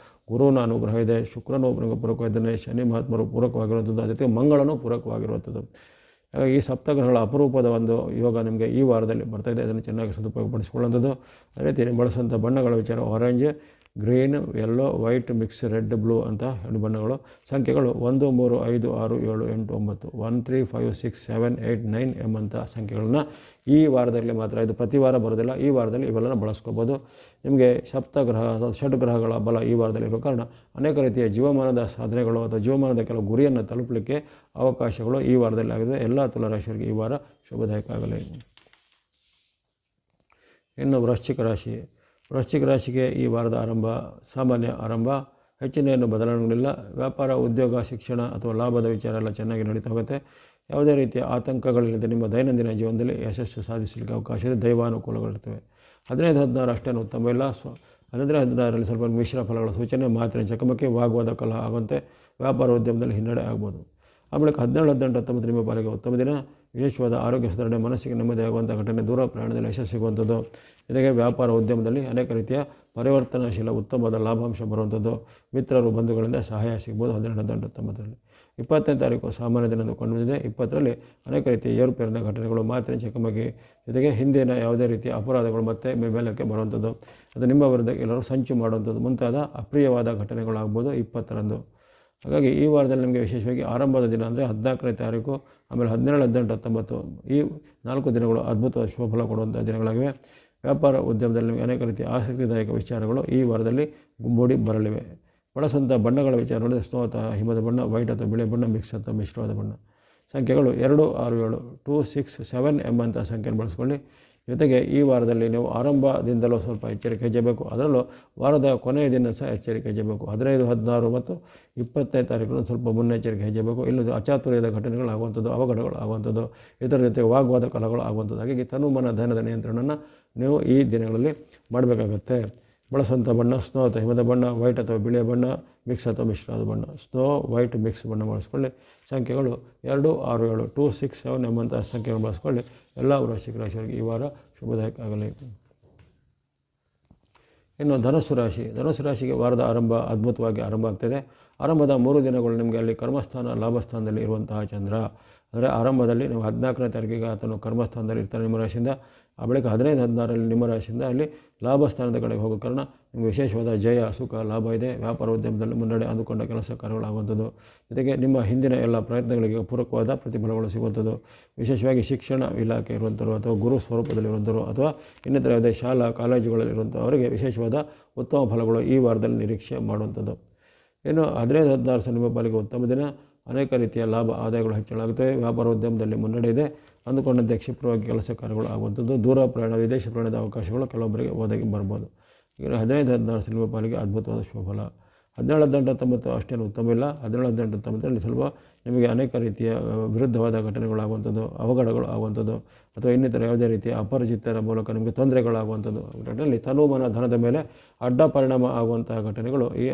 ಗುರುವಿನ ಅನುಗ್ರಹ ಇದೆ. ಶುಕ್ರನು ಪೂರಕವಾಗಿದ್ದಾನೆ. ಶನಿ ಮಹಾತ್ಮರು ಪೂರಕವಾಗಿರುವಂಥದ್ದು. ಅದೇ ರೀತಿ ಮಂಗಳನೂ ಪೂರಕವಾಗಿರುವಂಥದ್ದು. ಹಾಗಾಗಿ ಈ ಸಪ್ತಗ್ರಹಗಳ ಅಪರೂಪದ ಒಂದು ಯೋಗ ನಿಮಗೆ ಈ ವಾರದಲ್ಲಿ ಬರ್ತಾಯಿದೆ. ಅದನ್ನು ಚೆನ್ನಾಗಿ ಸದುಪಯೋಗಪಡಿಸಿಕೊಳ್ಳುವಂಥದ್ದು. ಅದೇ ರೀತಿ ನೀವು ಬಳಸುವಂಥ ಬಣ್ಣಗಳ ವಿಚಾರ orange, green, yellow, white, mix, red, blue ಅಂತ 2 ಬಣ್ಣಗಳು. ಸಂಖ್ಯೆಗಳು 1, 3, 5, 6, 7, 8, 9, 1, 3, 5, 6, 7, 8, 9 ಎಂಬಂಥ ಸಂಖ್ಯೆಗಳನ್ನ ಈ ವಾರದಲ್ಲಿ ಮಾತ್ರ, ಇದು ಪ್ರತಿ ವಾರ ಬರೋದಿಲ್ಲ, ಈ ವಾರದಲ್ಲಿ ಇವೆಲ್ಲನ ಬಳಸ್ಕೋಬೋದು. ನಿಮಗೆ ಸಪ್ತಗ್ರಹ ಅಥವಾ ಷಡ್ಗ್ರಹಗಳ ಬಲ ಈ ವಾರದಲ್ಲಿ ಇರೋ ಕಾರಣ ಅನೇಕ ರೀತಿಯ ಜೀವಮಾನದ ಸಾಧನೆಗಳು ಅಥವಾ ಜೀವಮಾನದ ಕೆಲವು ಗುರಿಯನ್ನು ತಲುಪಲಿಕ್ಕೆ ಅವಕಾಶಗಳು ಈ ವಾರದಲ್ಲಿ ಆಗಿದೆ. ಎಲ್ಲ ತುಲಾರಾಶಿಯವರಿಗೆ ಈ ವಾರ ಶುಭದಾಯಕ ಆಗಲಿ. ಇನ್ನು ವೃಶ್ಚಿಕ ರಾಶಿಗೆ ಈ ವಾರದ ಆರಂಭ ಸಾಮಾನ್ಯ ಆರಂಭ, ಹೆಚ್ಚಿನ ಬದಲಾವಣೆಗಳಿಲ್ಲ. ವ್ಯಾಪಾರ, ಉದ್ಯೋಗ, ಶಿಕ್ಷಣ ಅಥವಾ ಲಾಭದ ವಿಚಾರ ಎಲ್ಲ ಚೆನ್ನಾಗಿ ನಡೀತಾ ಹೋಗುತ್ತೆ. ಯಾವುದೇ ರೀತಿಯ ಆತಂಕಗಳಿಲ್ಲದೆ ನಿಮ್ಮ ದೈನಂದಿನ ಜೀವನದಲ್ಲಿ ಯಶಸ್ಸು ಸಾಧಿಸಲಿಕ್ಕೆ ಅವಕಾಶ ಇದೆ. ದೈವಾನುಕೂಲಗಳಿರ್ತವೆ. 15-16 ಅಷ್ಟೇನು ಉತ್ತಮ ಇಲ್ಲ. 15-16ರಲ್ಲಿ ಸ್ವಲ್ಪ ಮಿಶ್ರ ಫಲಗಳ ಸೂಚನೆ, ಮಾತಿನ ಚಕಮಕಿ, ವಾಗ್ವಾದ ಕಲಹ ಆಗುವಂತೆ ವ್ಯಾಪಾರ ಉದ್ಯಮದಲ್ಲಿ ಹಿನ್ನಡೆ ಆಗ್ಬೋದು. ಆ ಬಳಿಕ 17-18-19 ನಿಮ್ಮ ಪಾಲಿಗೆ ಉತ್ತಮ ದಿನ. ವಿಶೇಷವಾದ ಆರೋಗ್ಯ ಸುಧಾರಣೆ, ಮನಸ್ಸಿಗೆ ನೆಮ್ಮದಿ ಆಗುವಂಥ ಘಟನೆ, ದೂರ ಪ್ರಯಾಣದಲ್ಲಿ ಯಶಸ್ಸು ಸಿಗುವಂಥದ್ದು. ಜೊತೆಗೆ ವ್ಯಾಪಾರ ಉದ್ಯಮದಲ್ಲಿ ಅನೇಕ ರೀತಿಯ ಪರಿವರ್ತನಾಶೀಲ ಉತ್ತಮವಾದ ಲಾಭಾಂಶ ಬರುವಂಥದ್ದು. ಮಿತ್ರರು, ಬಂಧುಗಳಿಂದ ಸಹಾಯ ಸಿಗ್ಬೋದು 17-18-19ರಲ್ಲಿ. 20ನೇ ತಾರೀಕು ಸಾಮಾನ್ಯ ದಿನ ಕೊಂಡಿದೆ. 20ರಲ್ಲಿ ಅನೇಕ ರೀತಿಯ ಏರುಪೇರಿನ ಘಟನೆಗಳು, ಮಾತಿನ ಚಕಮಕಿ, ಜೊತೆಗೆ ಹಿಂದಿನ ಯಾವುದೇ ರೀತಿಯ ಅಪರಾಧಗಳು ಮತ್ತೆ ಮೇಲಕ್ಕೆ ಬರುವಂಥದ್ದು, ಅದು ನಿಮ್ಮ ವಿರುದ್ಧ ಎಲ್ಲರೂ ಸಂಚು ಮಾಡುವಂಥದ್ದು ಮುಂತಾದ ಅಪ್ರಿಯವಾದ ಘಟನೆಗಳಾಗ್ಬೋದು 20ರಂದು. ಹಾಗಾಗಿ ಈ ವಾರದಲ್ಲಿ ನಿಮಗೆ ವಿಶೇಷವಾಗಿ ಆರಂಭದ ದಿನ ಅಂದರೆ 14ನೇ ತಾರೀಕು, ಆಮೇಲೆ 17, 18, 19 ಈ 4 ದಿನಗಳು ಅದ್ಭುತ ಶುಭಫಲ ಕೊಡುವಂಥ ದಿನಗಳಾಗಿವೆ. ವ್ಯಾಪಾರ ಉದ್ಯಮದಲ್ಲಿ ನಿಮಗೆ ಅನೇಕ ರೀತಿಯ ಆಸಕ್ತಿದಾಯಕ ವಿಚಾರಗಳು ಈ ವಾರದಲ್ಲಿ ಮೂಡಿ ಬರಲಿವೆ. ಬಳಸುವಂಥ ಬಣ್ಣಗಳ ವಿಚಾರ ನೋಡಿದರೆ ಸ್ನೋ ಅಥವಾ ಹಿಮದ ಬಣ್ಣ, ವೈಟ್ ಅಥವಾ ಬಿಳಿ ಬಣ್ಣ, ಮಿಕ್ಸ್ ಅಥವಾ ಮಿಶ್ರವಾದ ಬಣ್ಣ. ಸಂಖ್ಯೆಗಳು 2, 6, 7, 2, 6, 7 ಎಂಬಂಥ ಸಂಖ್ಯೆಯನ್ನು ಬಳಸ್ಕೊಳ್ಳಿ. ಜೊತೆಗೆ ಈ ವಾರದಲ್ಲಿ ನೀವು ಆರಂಭದಿಂದಲೂ ಸ್ವಲ್ಪ ಎಚ್ಚರಿಕೆ ಹೆಜ್ಜಬೇಕು. ಅದರಲ್ಲೂ ವಾರದ ಕೊನೆಯ ದಿನ ಸಹ ಎಚ್ಚರಿಕೆ ಹೆಜ್ಜಬೇಕು. 15, 16 ಮತ್ತು 20ನೇ ತಾರೀಕು ಸ್ವಲ್ಪ ಮುನ್ನೆಚ್ಚರಿಕೆ ಹೆಜ್ಜಬೇಕು. ಇಲ್ಲದ ಅಚಾತುರ್ಯದ ಘಟನೆಗಳಾಗುವಂಥದ್ದು, ಅವಘಡಗಳು ಆಗುವಂಥದ್ದು, ಇದರ ಜೊತೆ ವಾಗ್ವಾದ ಕಲಹಗಳು ಆಗುವಂಥದ್ದು. ಹಾಗಾಗಿ ತನುಮನ ಧನದ ನಿಯಂತ್ರಣವನ್ನು ನೀವು ಈ ದಿನಗಳಲ್ಲಿ ಮಾಡಬೇಕಾಗತ್ತೆ. ಬಳಸುವಂಥ ಬಣ್ಣ ಸ್ನೋ ಅಥವಾ ಹಿಮದ ಬಣ್ಣ, ವೈಟ್ ಅಥವಾ ಬಿಳಿಯ ಬಣ್ಣ, ಮಿಕ್ಸ್ ಅಥವಾ ಮಿಶ್ರವಾದ ಬಣ್ಣ. ಸ್ನೋ, ವೈಟ್, ಮಿಕ್ಸ್ ಬಣ್ಣ ಬಳಸ್ಕೊಳ್ಳಿ. ಸಂಖ್ಯೆಗಳು 2, 6, 7, 2, 6, 7 ಎಂಬಂಥ ಸಂಖ್ಯೆಗಳನ್ನು ಬಳಸ್ಕೊಳ್ಳಿ. ಎಲ್ಲ ವೃಶ್ಚಿಕ ರಾಶಿಯವರಿಗೆ ಈ ವಾರ ಶುಭದಾಯಕ ಆಗಲಿ. ಇನ್ನು ಧನುಸ್ಸು ರಾಶಿಗೆ ವಾರದ ಆರಂಭ ಅದ್ಭುತವಾಗಿ ಆರಂಭ ಆಗ್ತದೆ. ಆರಂಭದ 3 ದಿನಗಳು ನಿಮಗೆ ಅಲ್ಲಿ ಕರ್ಮಸ್ಥಾನ, ಲಾಭಸ್ಥಾನದಲ್ಲಿ ಇರುವಂತಹ ಚಂದ್ರ, ಅಂದರೆ ಆರಂಭದಲ್ಲಿ ನೀವು 14ನೇ ತಾರೀಕಿಗೆ ಆತನು ಕರ್ಮಸ್ಥಾನದಲ್ಲಿ ಇರ್ತಾನೆ ನಿಮ್ಮ ರಾಶಿಯಿಂದ. ಆ ಬಳಿಕ 15, 16ರಲ್ಲಿ ನಿಮ್ಮ ರಾಶಿಯಿಂದ ಅಲ್ಲಿ ಲಾಭಸ್ಥಾನದ ಕಡೆಗೆ ಹೋಗೋ ಕಾರಣ ನಿಮಗೆ ವಿಶೇಷವಾದ ಜಯ, ಸುಖ, ಲಾಭ ಇದೆ. ವ್ಯಾಪಾರ ಉದ್ಯಮದಲ್ಲಿ ಮುನ್ನಡೆ, ಅಂದುಕೊಂಡ ಕೆಲಸ ಕಾರ್ಯಗಳಾಗುವಂಥದ್ದು. ಜೊತೆಗೆ ನಿಮ್ಮ ಹಿಂದಿನ ಎಲ್ಲ ಪ್ರಯತ್ನಗಳಿಗೆ ಪೂರಕವಾದ ಪ್ರತಿಫಲಗಳು ಸಿಗುವಂಥದ್ದು. ವಿಶೇಷವಾಗಿ ಶಿಕ್ಷಣ ಇಲಾಖೆ ಇರುವಂಥವ್ರು ಅಥವಾ ಗುರು ಸ್ವರೂಪದಲ್ಲಿರುವಂಥವ್ರು ಅಥವಾ ಇನ್ನಿತರ ಯಾವುದೇ ಶಾಲಾ ಕಾಲೇಜುಗಳಲ್ಲಿರುವಂಥ ಅವರಿಗೆ ವಿಶೇಷವಾದ ಉತ್ತಮ ಫಲಗಳು ಈ ವಾರದಲ್ಲಿ ನಿರೀಕ್ಷೆ ಮಾಡುವಂಥದ್ದು. ಇನ್ನು 15, 16 ನಿಮ್ಮ ಪಾಲಿಗೆ ಉತ್ತಮ ದಿನ. ಅನೇಕ ರೀತಿಯ ಲಾಭ ಆದಾಯಗಳು ಹೆಚ್ಚಳಾಗುತ್ತವೆ. ವ್ಯಾಪಾರ ಉದ್ಯಮದಲ್ಲಿ ಮುನ್ನಡೆ ಇದೆ. ಅಂದುಕೊಂಡಂತೆ ಕ್ಷಿಪ್ರವಾಗಿ ಕೆಲಸ ಕಾರ್ಯಗಳು ಆಗುವಂಥದ್ದು. ದೂರ ಪ್ರಯಾಣ, ವಿದೇಶ ಪ್ರಯಾಣದ ಅವಕಾಶಗಳು ಕೆಲವೊಬ್ಬರಿಗೆ ಒದಗಿ ಬರ್ಬೋದು. ಈಗ 15-16 ಸಿನಿಮಾ ಪಾಲಿಗೆ ಅದ್ಭುತವಾದ ಶುಭಫಲ. 17-18-19 ಅಷ್ಟೇನು ಉತ್ತಮ ಇಲ್ಲ. 17-18-19ರಲ್ಲಿ ಸ್ವಲ್ಪ ನಿಮಗೆ ಅನೇಕ ರೀತಿಯ ವಿರುದ್ಧವಾದ ಘಟನೆಗಳಾಗುವಂಥದ್ದು, ಅವಘಡಗಳು ಆಗುವಂಥದ್ದು ಅಥವಾ ಇನ್ನಿತರ ಯಾವುದೇ ರೀತಿಯ ಅಪರಿಚಿತರ ಮೂಲಕ ನಿಮಗೆ ತೊಂದರೆಗಳಾಗುವಂಥದ್ದು ಘಟನೆಯಲ್ಲಿ ತನುಮನ ಧನದ ಮೇಲೆ ಅಡ್ಡ ಪರಿಣಾಮ ಆಗುವಂತಹ ಘಟನೆಗಳು ಈ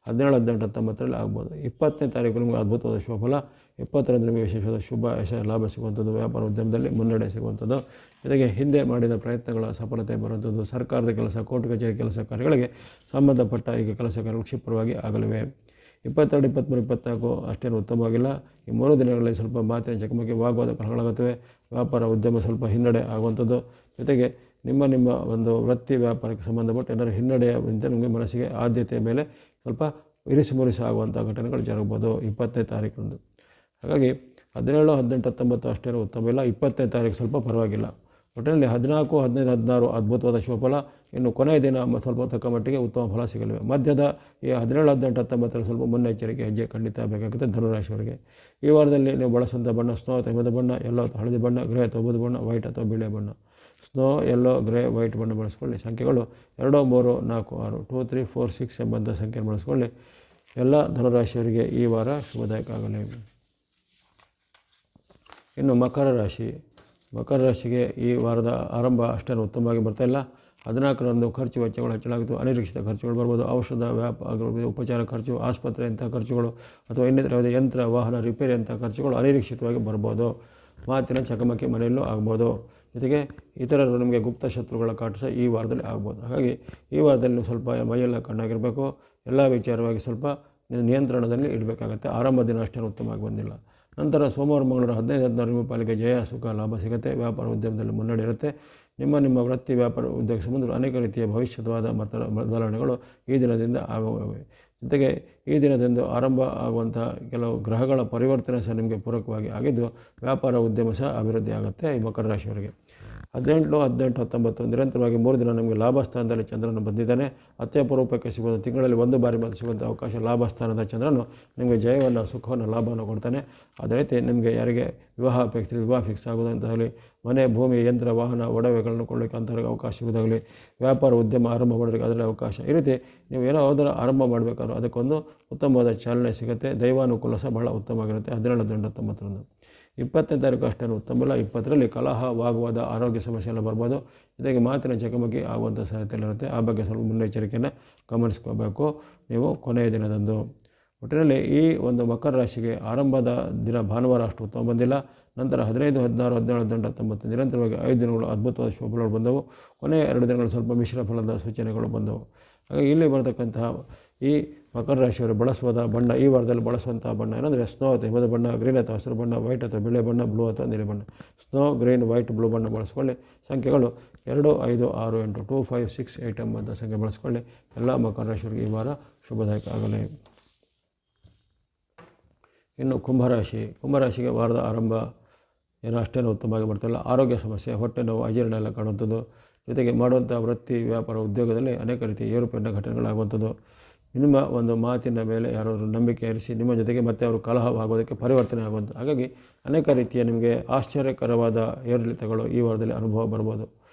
17-18-19ರಲ್ಲಿ ಆಗ್ಬೋದು. 20ನೇ ತಾರೀಕು ನಿಮಗೆ ಅದ್ಭುತವಾದ ಶುಭಫಲ. 20ರಂದು ನಿಮಗೆ ವಿಶೇಷವಾದ ಶುಭ ಯಶ ಲಾಭ ಸಿಗುವಂಥದ್ದು, ವ್ಯಾಪಾರ ಉದ್ಯಮದಲ್ಲಿ ಮುನ್ನಡೆ ಸಿಗುವಂಥದ್ದು, ಜೊತೆಗೆ ಹಿಂದೆ ಮಾಡಿದ ಪ್ರಯತ್ನಗಳ ಸಫಲತೆ ಬರುವಂಥದ್ದು, ಸರ್ಕಾರದ ಕೆಲಸ, ಕೋರ್ಟ್ ಕಚೇರಿ ಕೆಲಸ ಕಾರ್ಯಗಳಿಗೆ ಸಂಬಂಧಪಟ್ಟ ಈಗ ಕೆಲಸ ಕಾರ್ಯಗಳು ಕ್ಷಿಪ್ರವಾಗಿ ಆಗಲಿವೆ. 22, 23, 24 ಅಷ್ಟೇನು ಉತ್ತಮವಾಗಿಲ್ಲ. ಈ 3 ದಿನಗಳಲ್ಲಿ ಸ್ವಲ್ಪ ಮಾತಿನ ಚಕಮಕಿ, ವಾಗ್ವಾದ ಕಲಹಗಳಾಗುತ್ತವೆ. ವ್ಯಾಪಾರ ಉದ್ಯಮ ಸ್ವಲ್ಪ ಹಿನ್ನಡೆ ಆಗುವಂಥದ್ದು, ಜೊತೆಗೆ ನಿಮ್ಮ ಒಂದು ವೃತ್ತಿ ವ್ಯಾಪಾರಕ್ಕೆ ಸಂಬಂಧಪಟ್ಟ ಏನಾದರೂ ಹಿನ್ನಡೆಯಿಂದ ನಿಮಗೆ ಮನಸ್ಸಿಗೆ ಆದ್ಯತೆಯ ಮೇಲೆ ಸ್ವಲ್ಪ ಇರಿಸುಮುರಿಸು ಆಗುವಂಥ ಘಟನೆಗಳು ಜರುಗ್ಬೋದು 20ನೇ ತಾರೀಕರಂದು. ಹಾಗಾಗಿ 17, 18, 19 ಅಷ್ಟೇನು ಉತ್ತಮ ಇಲ್ಲ. 20ನೇ ತಾರೀಕು ಸ್ವಲ್ಪ ಪರವಾಗಿಲ್ಲ. ಒಟ್ಟಿನಲ್ಲಿ 14, 15, 16 ಅದ್ಭುತವಾದ ಶುಭಫಲ. ಇನ್ನು ಕೊನೆಯ ದಿನ ಸ್ವಲ್ಪ ತಕ್ಕ ಮಟ್ಟಿಗೆ ಉತ್ತಮ ಫಲ ಸಿಗಲಿವೆ. ಮಧ್ಯದ ಈ 17, 18, 19ರಲ್ಲಿ ಸ್ವಲ್ಪ ಮುನ್ನೆಚ್ಚರಿಕೆ ಹೆಜ್ಜೆ ಖಂಡಿತ ಬೇಕಾಗುತ್ತೆ ಧನುರಾಶಿಯವರಿಗೆ. ಈ ವಾರದಲ್ಲಿ ನೀವು ಬಳಸುವಂಥ ಬಣ್ಣ ಸ್ನೋ ಅಥವಾ ಹಿಮದ ಬಣ್ಣ, ಯೆಲ್ಲೋ ಅಥವಾ ಹಳದಿ ಬಣ್ಣ, ಗ್ರೇ ಅಥವಾ ಬೂದು ಬಣ್ಣ, ವೈಟ್ ಅಥವಾ ಬಿಳಿ ಬಣ್ಣ. ಸ್ನೋ, ಯೆಲ್ಲೋ, ಗ್ರೇ, ವೈಟ್ ಬಣ್ಣ ಬಳಸ್ಕೊಳ್ಳಿ. ಸಂಖ್ಯೆಗಳು 2, 3, 4, 6, 2, 3, 4, 6 ಎಂಬಂಥ ಸಂಖ್ಯೆ ಬಳಸ್ಕೊಳ್ಳಿ. ಎಲ್ಲ ಧನುರಾಶಿಯವರಿಗೆ ಈ ವಾರ ಶುಭದಾಯಕ ಆಗಲಿ. ಇನ್ನು ಮಕರ ರಾಶಿ. ಮಕರ ರಾಶಿಗೆ ಈ ವಾರದ ಆರಂಭ ಅಷ್ಟೇನು ಉತ್ತಮವಾಗಿ ಬರ್ತಾಯಿಲ್ಲ. 14ರಂದು ಖರ್ಚು ವೆಚ್ಚಗಳು ಹೆಚ್ಚಳಾಗಿತ್ತು. ಅನಿರೀಕ್ಷಿತ ಖರ್ಚುಗಳು ಬರ್ಬೋದು. ಔಷಧ, ಉಪಚಾರ ಖರ್ಚು, ಆಸ್ಪತ್ರೆ ಅಂಥ ಖರ್ಚುಗಳು ಅಥವಾ ಇನ್ನಿತರ ಯಾವುದೇ ಯಂತ್ರ, ವಾಹನ ರಿಪೇರಿ ಅಂಥ ಖರ್ಚುಗಳು ಅನಿರೀಕ್ಷಿತವಾಗಿ ಬರ್ಬೋದು. ಮಾತಿನ ಚಕಮಕಿ ಮನೆಯಲ್ಲೂ ಆಗ್ಬೋದು. ಜೊತೆಗೆ ಇತರರು ನಿಮಗೆ ಗುಪ್ತ ಶತ್ರುಗಳ ಕಾಟ ಸಹ ಈ ವಾರದಲ್ಲಿ ಆಗ್ಬೋದು. ಹಾಗಾಗಿ ಈ ವಾರದಲ್ಲಿ ನೀವು ಸ್ವಲ್ಪ ಮೈಯೆಲ್ಲ ಕಣ್ಣಾಗಿರಬೇಕು. ಎಲ್ಲ ವಿಚಾರವಾಗಿ ಸ್ವಲ್ಪ ನಿಯಂತ್ರಣದಲ್ಲಿ ಇಡಬೇಕಾಗತ್ತೆ. ಆರಂಭ ದಿನ ಅಷ್ಟೇನು ಉತ್ತಮವಾಗಿ ಬಂದಿಲ್ಲ. ನಂತರ ಸೋಮವಾರ, ಮಂಗಳವಾರ 15-16 ಪಾಲಿಗೆ ಜಯ, ಸುಖ, ಲಾಭ ಸಿಗುತ್ತೆ. ವ್ಯಾಪಾರ ಉದ್ಯಮದಲ್ಲಿ ಮುನ್ನಡೆ ಇರುತ್ತೆ. ನಿಮ್ಮ ವೃತ್ತಿ ವ್ಯಾಪಾರ ಉದ್ಯೋಗ ಸಂಬಂಧ ಅನೇಕ ರೀತಿಯ ಭವಿಷ್ಯವಾದ ಬದಲಾವಣೆಗಳು ಈ ದಿನದಿಂದ ಆಗುತ್ತವೆ. ಜೊತೆಗೆ ಈ ದಿನದಂದು ಆರಂಭ ಆಗುವಂಥ ಕೆಲವು ಗ್ರಹಗಳ ಪರಿವರ್ತನೆ ಸಹ ನಿಮಗೆ ಪೂರಕವಾಗಿ ಆಗಿದ್ದು ವ್ಯಾಪಾರ ಉದ್ಯಮ ಸಹ ಅಭಿವೃದ್ಧಿ ಆಗುತ್ತೆ ಈ ಮಕರ ರಾಶಿಯವರಿಗೆ. 18, 18, 19 ನಿರಂತರವಾಗಿ 3 ದಿನ ನಮಗೆ ಲಾಭ ಸ್ಥಾನದಲ್ಲಿ ಚಂದ್ರನು ಬಂದಿದ್ದಾನೆ. ಅತ್ಯಪರೂಪಕ್ಕೆ ಸಿಗುವುದು ತಿಂಗಳಲ್ಲಿ 1 ಬಾರಿ ಮಾತ್ರ ಸಿಗುವಂಥ ಅವಕಾಶ. ಲಾಭ ಸ್ಥಾನದ ಚಂದ್ರನು ನಿಮಗೆ ಜಯವನ್ನು, ಸುಖವನ್ನು, ಲಾಭವನ್ನು ಕೊಡ್ತಾನೆ. ಅದೇ ರೀತಿ ನಿಮಗೆ ಯಾರಿಗೆ ವಿವಾಹ ಅಪೇಕ್ಷೆ, ವಿವಾಹ ಫಿಕ್ಸ್ ಆಗೋದಂತಾಗಲಿ, ಮನೆ, ಭೂಮಿ, ಯಂತ್ರ, ವಾಹನ, ಒಡವೆಗಳನ್ನು ಕೊಳ್ಳಲಿಕ್ಕೆ ಅಂಥವ್ರಿಗೆ ಅವಕಾಶ ಸಿಗೋದಾಗಲಿ, ವ್ಯಾಪಾರ ಉದ್ಯಮ ಆರಂಭ ಮಾಡೋರಿಗೆ ಅದರಲ್ಲಿ ಅವಕಾಶ. ಈ ರೀತಿ ನೀವು ಏನೋ ಯಾವುದರ ಆರಂಭ ಮಾಡಬೇಕಾದ್ರೂ ಅದಕ್ಕೊಂದು ಉತ್ತಮವಾದ ಚಾಲನೆ ಸಿಗುತ್ತೆ. ದೈವಾನುಕೂಲ ಸಹ ಬಹಳ ಉತ್ತಮವಾಗಿರುತ್ತೆ. 17, 19ರಂದು. 20ನೇ ತಾರೀಕು ಅಷ್ಟೇನು ಉತ್ತಮ ಇಲ್ಲ. 20ರಲ್ಲಿ ಕಲಹ, ವಾಗ್ವಾದ, ಆರೋಗ್ಯ ಸಮಸ್ಯೆ ಎಲ್ಲ ಬರ್ಬೋದು. ಜೊತೆಗೆ ಮಾತಿನ ಚಕಮಕಿ ಆಗುವಂಥ ಸಾಧ್ಯತೆಗಳಿರುತ್ತೆ. ಆ ಬಗ್ಗೆ ಸ್ವಲ್ಪ ಮುನ್ನೆಚ್ಚರಿಕೆಯನ್ನು ಗಮನಿಸ್ಕೋಬೇಕು ನೀವು ಕೊನೆಯ ದಿನದಂದು. ಒಟ್ಟಿನಲ್ಲಿ ಈ ಒಂದು ಮಕರ ರಾಶಿಗೆ ಆರಂಭದ ದಿನ ಭಾನುವಾರ ಅಷ್ಟು ಉತ್ತಮ ಬಂದಿಲ್ಲ. ನಂತರ 15, 16, 17, 18, 19 ನಿರಂತರವಾಗಿ 5 ದಿನಗಳು ಅದ್ಭುತವಾದ ಶುಭಫಲಗಳು ಬಂದವು. ಕೊನೆಯ 2 ದಿನಗಳು ಸ್ವಲ್ಪ ಮಿಶ್ರ ಫಲದ ಸೂಚನೆಗಳು ಬಂದವು. ಹಾಗಾಗಿ ಇಲ್ಲಿ ಬರತಕ್ಕಂತಹ ಈ ಮಕರ ರಾಶಿಯವರು ಬಳಸುವ ಬಣ್ಣ, ಈ ವಾರದಲ್ಲಿ ಬಳಸುವಂಥ ಬಣ್ಣ ಏನಂದರೆ ಸ್ನೋ ಅಥವಾ ಹಿಮದ ಬಣ್ಣ, ಗ್ರೀನ್ ಅಥವಾ ಹಸಿರು ಬಣ್ಣ, ವೈಟ್ ಅಥವಾ ಬಿಳಿ ಬಣ್ಣ, ಬ್ಲೂ ಅಥವಾ ನೀಲಿ ಬಣ್ಣ. ಸ್ನೋ, ಗ್ರೀನ್, ವೈಟ್, ಬ್ಲೂ ಬಣ್ಣ ಬಳಸ್ಕೊಳ್ಳಿ. ಸಂಖ್ಯೆಗಳು 2, 5, 6, 8, 2, 5, 6, 8 ಎಂಬಂಥ ಸಂಖ್ಯೆ ಬಳಸ್ಕೊಳ್ಳಿ. ಎಲ್ಲ ಮಕರ ರಾಶಿಯವರಿಗೆ ಈ ವಾರ ಶುಭದಾಯಕ ಆಗಲಿ. ಇನ್ನು ಕುಂಭರಾಶಿ. ಕುಂಭರಾಶಿಗೆ ವಾರದ ಆರಂಭ ಏನೋ ಅಷ್ಟೇನು ಉತ್ತಮವಾಗಿ ಬರ್ತಿಲ್ಲ. ಆರೋಗ್ಯ ಸಮಸ್ಯೆ, ಹೊಟ್ಟೆ ನೋವು, ಅಜೀರ್ಣ ಎಲ್ಲ ಕಾಣುವಂಥದ್ದು. ಜೊತೆಗೆ ಮಾಡುವಂಥ ವೃತ್ತಿ ವ್ಯಾಪಾರ ಉದ್ಯೋಗದಲ್ಲಿ ಅನೇಕ ರೀತಿಯ ಏರುಪೇರಿನ ಘಟನೆಗಳಾಗುವಂಥದ್ದು. ನಿಮ್ಮ ಒಂದು ಮಾತಿನ ಮೇಲೆ ಯಾರಾದರೂ ನಂಬಿಕೆ ಇರಿಸಿ ನಿಮ್ಮ ಜೊತೆಗೆ ಮತ್ತೆ ಅವರು ಕಲಹವಾಗೋದಕ್ಕೆ ಪರಿವರ್ತನೆ ಆಗುವಂಥ. ಹಾಗಾಗಿ ಅನೇಕ ರೀತಿಯ ನಿಮಗೆ ಆಶ್ಚರ್ಯಕರವಾದ ಏರಿಳಿತಗಳು ಈ ವಾರದಲ್ಲಿ ಅನುಭವ ಬರ್ಬೋದು.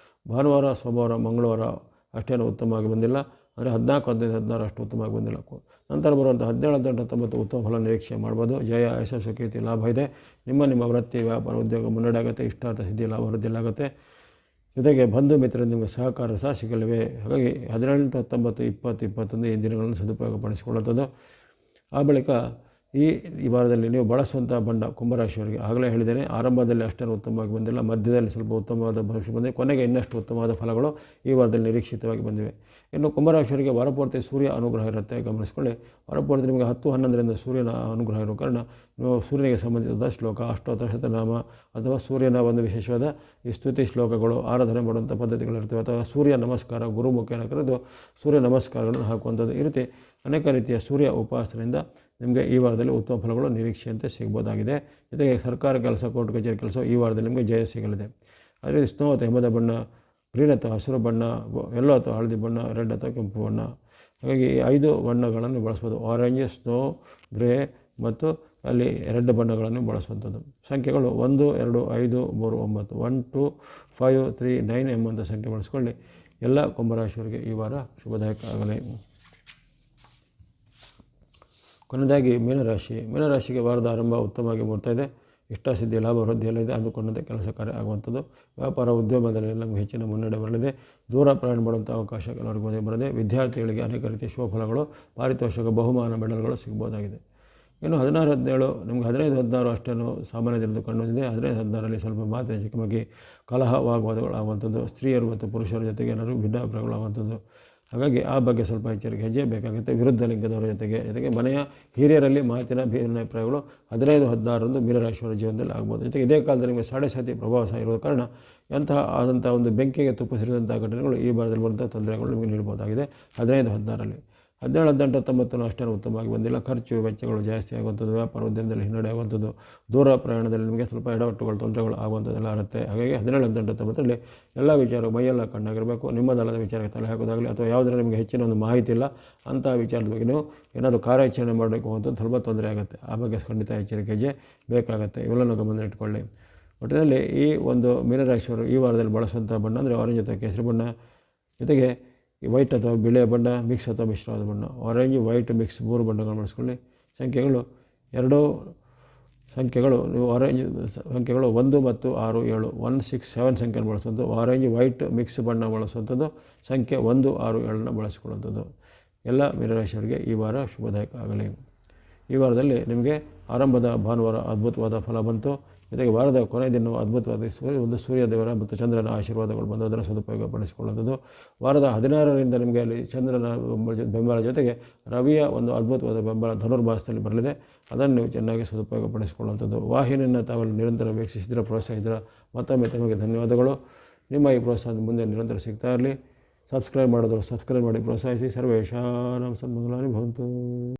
ಭಾನುವಾರ, ಸೋಮವಾರ, ಮಂಗಳವಾರ ಅಷ್ಟೇನು ಉತ್ತಮವಾಗಿ ಬಂದಿಲ್ಲ. ಅಂದರೆ 14, 15, 16 ಅಷ್ಟು ಉತ್ತಮವಾಗಿ ಬಂದಿಲ್ಲ. ನಂತರ ಬರುವಂಥ 17, 18, 19 ಉತ್ತಮ ಫಲ ನಿರೀಕ್ಷೆ ಮಾಡ್ಬೋದು. ಜಯ, ಯಶಸ್ಸು, ಕೀರ್ತಿ, ಲಾಭ ಇದೆ. ನಿಮ್ಮ ವೃತ್ತಿ ವ್ಯಾಪಾರ ಉದ್ಯೋಗ ಮುನ್ನಡೆ ಆಗುತ್ತೆ. ಇಷ್ಟಾರ್ಥ ಸಿದ್ಧಿ, ಲಾಭ ವೃದ್ಧಿಲಾಗುತ್ತೆ. ಜೊತೆಗೆ ಬಂಧು ಮಿತ್ರರಿಂದ ನಿಮಗೆ ಸಹಕಾರ ಸಹ ಸಿಗಲಿವೆ. ಹಾಗಾಗಿ 18, 19, 20, 21 ಈ ದಿನಗಳನ್ನು ಸದುಪಯೋಗಪಡಿಸಿಕೊಳ್ಳುತ್ತದೆ. ಆ ಬಳಿಕ ಈ ವಾರದಲ್ಲಿ ನೀವು ಬಳಸುವಂಥ ಬಣ್ಣ ಕುಂಭರಾಶಿಯವರಿಗೆ ಆಗಲೇ ಹೇಳಿದ್ದೇನೆ, ಆರಂಭದಲ್ಲಿ ಅಷ್ಟೇನು ಉತ್ತಮವಾಗಿ ಬಂದಿಲ್ಲ, ಮಧ್ಯದಲ್ಲಿ ಸ್ವಲ್ಪ ಉತ್ತಮವಾದ ಭವಿಷ್ಯ ಬಂದಿದೆ, ಕೊನೆಗೆ ಇನ್ನಷ್ಟು ಉತ್ತಮವಾದ ಫಲಗಳು ಈ ವಾರದಲ್ಲಿ ನಿರೀಕ್ಷಿತವಾಗಿ ಬಂದಿವೆ. ಇನ್ನು ಕುಂಭರಾಶಿಯವರಿಗೆ ವಾರಪೂರ್ತಿ ಸೂರ್ಯ ಅನುಗ್ರಹ ಇರುತ್ತೆ, ಗಮನಿಸಿಕೊಳ್ಳಿ. ವಾರಪೂರ್ತಿ ನಿಮಗೆ 10, 11ರಿಂದ ಸೂರ್ಯನ ಅನುಗ್ರಹ ಇರೋ ಕಾರಣ ನೀವು ಸೂರ್ಯನಿಗೆ ಸಂಬಂಧಿಸಿದ ಶ್ಲೋಕ, ಅಷ್ಟೋತ್ತರ ಶತನಾಮ ಅಥವಾ ಸೂರ್ಯನ ಒಂದು ವಿಶೇಷವಾದ ಈ ಸ್ತುತಿ ಶ್ಲೋಕಗಳು, ಆರಾಧನೆ ಮಾಡುವಂಥ ಪದ್ಧತಿಗಳಿರ್ತವೆ. ಅಥವಾ ಸೂರ್ಯ ನಮಸ್ಕಾರ, ಗುರುಮುಖೇನ ಕರೆದು ಸೂರ್ಯ ನಮಸ್ಕಾರಗಳನ್ನು ಹಾಕುವಂಥದ್ದು. ಈ ರೀತಿ ಅನೇಕ ರೀತಿಯ ಸೂರ್ಯ ಉಪಾಸನೆಯಿಂದ ನಿಮಗೆ ಈ ವಾರದಲ್ಲಿ ಉತ್ತಮ ಫಲಗಳು ನಿರೀಕ್ಷೆಯಂತೆ ಸಿಗ್ಬೋದಾಗಿದೆ. ಜೊತೆಗೆ ಸರ್ಕಾರ ಕೆಲಸ, ಕೋರ್ಟ್ ಕಚೇರಿ ಕೆಲಸ ಈ ವಾರದಲ್ಲಿ ನಿಮಗೆ ಜಯ ಸಿಗಲಿದೆ. ಅದೇ ರೀತಿ ಸ್ನೋ ಅಥವಾ ಹಿಮದ ಬಣ್ಣ, ಗ್ರೀನ್ ಅಥವಾ ಹಸಿರು ಬಣ್ಣ, ಯೆಲ್ಲೋ ಅಥವಾ ಹಳದಿ ಬಣ್ಣ, ರೆಡ್ ಅಥವಾ ಕೆಂಪು ಬಣ್ಣ. ಹಾಗಾಗಿ ಈ 5 ಬಣ್ಣಗಳನ್ನು ಬಳಸ್ಬೋದು. ಆರೆಂಜ್, ಸ್ನೋ, ಗ್ರೇ, ಮತ್ತು ಅಲ್ಲಿ ರೆಡ್ ಬಣ್ಣಗಳನ್ನು ಬಳಸುವಂಥದ್ದು. ಸಂಖ್ಯೆಗಳು 1, 2, 5, 3, 9 1, 2, 5, 3, 9 ಎಂಬಂಥ ಸಂಖ್ಯೆ ಬಳಸ್ಕೊಳ್ಳಿ. ಎಲ್ಲ ಕುಂಭರಾಶಿಯವರಿಗೆ ಈ ವಾರ ಶುಭದಾಯಕ ಆಗಲಿ. ಕೊನೆಯದಾಗಿ ಮೀನರಾಶಿಗೆ ವಾರದ ಆರಂಭ ಉತ್ತಮವಾಗಿ ಬರ್ತಾ ಇದೆ. ಇಷ್ಟಸಿದ್ಧಿ ಲಾಭ ವೃದ್ಧಿಯೆಲ್ಲ ಇದೆ. ಅಂದುಕೊಂಡಂತೆ ಕೆಲಸ ಕಾರ್ಯ ಆಗುವಂಥದ್ದು. ವ್ಯಾಪಾರ ಉದ್ಯೋಗದಲ್ಲಿ ನಮಗೆ ಹೆಚ್ಚಿನ ಮುನ್ನಡೆ ಬರಲಿದೆ. ದೂರ ಪ್ರಯಾಣ ಮಾಡುವಂಥ ಅವಕಾಶ ಕೆಲವರಿಗೆ ಬರದೆ. ವಿದ್ಯಾರ್ಥಿಗಳಿಗೆ ಅನೇಕ ರೀತಿಯ ಶುಭಫಲಗಳು, ಪಾರಿತೋಷಕ, ಬಹುಮಾನ, ಮೆಡಲ್ಗಳು ಸಿಗ್ಬೋದಾಗಿದೆ. ಇನ್ನು 16, 17 ನಿಮಗೆ 15, 16 ಅಷ್ಟೇನು ಸಾಮಾನ್ಯ ದಿನದ ಕಂಡುಬಂದಿದೆ. 15, 16ರಲ್ಲಿ ಸ್ವಲ್ಪ ಮಾತಿನ ಚಿಕ್ಕಮಗಿ ಕಲಹ ವಾಗ್ವಾದಗಳು ಆಗುವಂಥದ್ದು. ಸ್ತ್ರೀಯರು ಮತ್ತು ಪುರುಷರ ಜೊತೆಗೆ ಏನಾದರೂ ಭಿನ್ನಾಭಿಪ್ರಾಯಗಳು ಆಗುವಂಥದ್ದು. ಹಾಗಾಗಿ ಆ ಬಗ್ಗೆ ಸ್ವಲ್ಪ ಎಚ್ಚರಿಕೆ ಹೆಜ್ಜೆ ಬೇಕಾಗುತ್ತೆ. ವಿರುದ್ಧ ಲಿಂಗದವರ ಜೊತೆಗೆ ಮನೆಯ ಹಿರಿಯರಲ್ಲಿ ಮಾತಿನ ಭಿನ್ನಾಭಿಪ್ರಾಯಗಳು 15, 16ರಂದು ಮೀನರಾಶಿಯವರ ಜೀವನದಲ್ಲಿ ಆಗ್ಬೋದು. ಜೊತೆಗೆ ಇದೇ ಕಾಲದಲ್ಲಿ ನಿಮಗೆ ಸಾಡೆ ಸಾತಿ ಪ್ರಭಾವ ಸಹ ಇರುವ ಕಾರಣ ಆದಂಥ ಒಂದು ಬೆಂಕಿಗೆ ತುಪ್ಪ ಸೇರಿದಂಥ ಘಟನೆಗಳು ಈ ಭಾಗದಲ್ಲಿ ಬರುವಂಥ ತೊಂದರೆಗಳು ನಿಮಗೆ ನೀಡಬಹುದಾಗಿದೆ. 15, 16ರಲ್ಲಿ 17, 18, 19 ಅಷ್ಟೇನು ಉತ್ತಮವಾಗಿ ಬಂದಿಲ್ಲ. ಖರ್ಚು ವೆಚ್ಚಗಳು ಜಾಸ್ತಿ ಆಗುವಂಥದ್ದು. ವ್ಯಾಪಾರ ಉದ್ಯಮದಲ್ಲಿ ಹಿನ್ನಡೆ ಆಗುವಂಥದ್ದು. ದೂರ ಪ್ರಯಾಣದಲ್ಲಿ ನಿಮಗೆ ಸ್ವಲ್ಪ ಎಡವಟ್ಟುಗಳು, ತೊಂದರೆಗಳು ಆಗುವಂಥದ್ದೆಲ್ಲ ಇರುತ್ತೆ. ಹಾಗಾಗಿ 17, 18, 19ರಲ್ಲಿ ಎಲ್ಲ ವಿಚಾರ ಮೈಯೆಲ್ಲ ಕಣ್ಣಾಗಿರಬೇಕು. ನಿಮ್ಮದಲ್ಲದ ವಿಚಾರಕ್ಕೆ ತಲೆ ಹಾಕೋದಾಗಲಿ ಅಥವಾ ಯಾವುದರ ನಿಮಗೆ ಹೆಚ್ಚಿನ ಒಂದು ಮಾಹಿತಿ ಇಲ್ಲ ಅಂಥ ವಿಚಾರದ ಬಗ್ಗೆ ನೀವು ಏನಾದರೂ ಕಾರ್ಯಾಚರಣೆ ಮಾಡಬೇಕು ಅಂತ ಸ್ವಲ್ಪ ತೊಂದರೆ ಆಗುತ್ತೆ. ಆ ಬಗ್ಗೆ ಖಂಡಿತ ಎಚ್ಚರಿಕೆ ಹೆಜ್ಜೆ ಬೇಕಾಗುತ್ತೆ. ಇವೆಲ್ಲನೂ ಗಮನ ಇಟ್ಕೊಳ್ಳಿ. ಒಟ್ಟಿನಲ್ಲಿ ಈ ಒಂದು ಮೀನರಾಶಿಯವರು ಈ ವಾರದಲ್ಲಿ ಬಳಸುವಂಥ ಬಣ್ಣ ಅಂದರೆ ಆರೆಂಜ್ ಅಥವಾ ಕೇಸರಿ ಬಣ್ಣ, ಜೊತೆಗೆ ಈ ವೈಟ್ ಅಥವಾ ಬಿಳಿಯ ಬಣ್ಣ ಮಿಕ್ಸ್ ಅಥವಾ ಮಿಶ್ರವಾದ ಬಣ್ಣ. ಆರೆಂಜ್, ವೈಟ್ ಮಿಕ್ಸ್ 3 ಬಣ್ಣಗಳು ಬಳಸ್ಕೊಳ್ಳಿ. ಸಂಖ್ಯೆಗಳು ನೀವು ಆರೆಂಜ್ ಸಂಖ್ಯೆಗಳು 1 ಮತ್ತು 6, 7 1, 6, 7 ಸಂಖ್ಯೆಯನ್ನು ಬಳಸುವಂಥದ್ದು. ಆರೆಂಜ್, ವೈಟ್ ಮಿಕ್ಸ್ ಬಣ್ಣ ಬಳಸುವಂಥದ್ದು. ಸಂಖ್ಯೆ 1, 6, 7ನ ಬಳಸಿಕೊಳ್ಳುವಂಥದ್ದು. ಎಲ್ಲ ಮೀನರಾಶಿಯವರಿಗೆ ಈ ವಾರ ಶುಭದಾಯಕ ಆಗಲಿ. ಈ ವಾರದಲ್ಲಿ ನಿಮಗೆ ಆರಂಭದ ಭಾನುವಾರ ಅದ್ಭುತವಾದ ಫಲ ಬಂತು. ಜೊತೆಗೆ ವಾರದ ಕೊನೆಯ ದಿನ ಅದ್ಭುತವಾದ ಸೂರ್ಯ ದೇವರ ಮತ್ತು ಚಂದ್ರನ ಆಶೀರ್ವಾದಗಳು ಬಂದು ಅದರ ಸದುಪಯೋಗ ಪಡಿಸಿಕೊಳ್ಳುವಂಥದ್ದು. ವಾರದ 16ರಿಂದ ನಿಮಗೆ ಅಲ್ಲಿ ಚಂದ್ರನ ಬೆಂಬಲ ಜೊತೆಗೆ ರವಿಯ ಒಂದು ಅದ್ಭುತವಾದ ಬೆಂಬಲ ಧನುರ್ಮಾಸದಲ್ಲಿ ಬರಲಿದೆ. ಅದನ್ನು ನೀವು ಚೆನ್ನಾಗಿ ಸದುಪಯೋಗ ಪಡಿಸಿಕೊಳ್ಳುವಂಥದ್ದು. ವಾಹಿನಿಯನ್ನು ತಾವೆಲ್ಲ ನಿರಂತರ ವೀಕ್ಷಿಸಿದ್ರೆ, ಪ್ರೋತ್ಸಾಹಿಸಿದ್ರೆ ಮತ್ತೊಮ್ಮೆ ತಮಗೆ ಧನ್ಯವಾದಗಳು. ನಿಮ್ಮ ಈ ಪ್ರೋತ್ಸಾಹದ ಮುಂದೆ ನಿರಂತರ ಸಿಗ್ತಾ ಇರಲಿ. ಸಬ್ಸ್ಕ್ರೈಬ್ ಮಾಡಿದ್ರು ಸಬ್ಸ್ಕ್ರೈಬ್ ಮಾಡಿ ಪ್ರೋತ್ಸಾಹಿಸಿ. ಸರ್ವೇಷಾಂ ಸನ್ಮಂಗಲಾನಿ ಭವಂತು.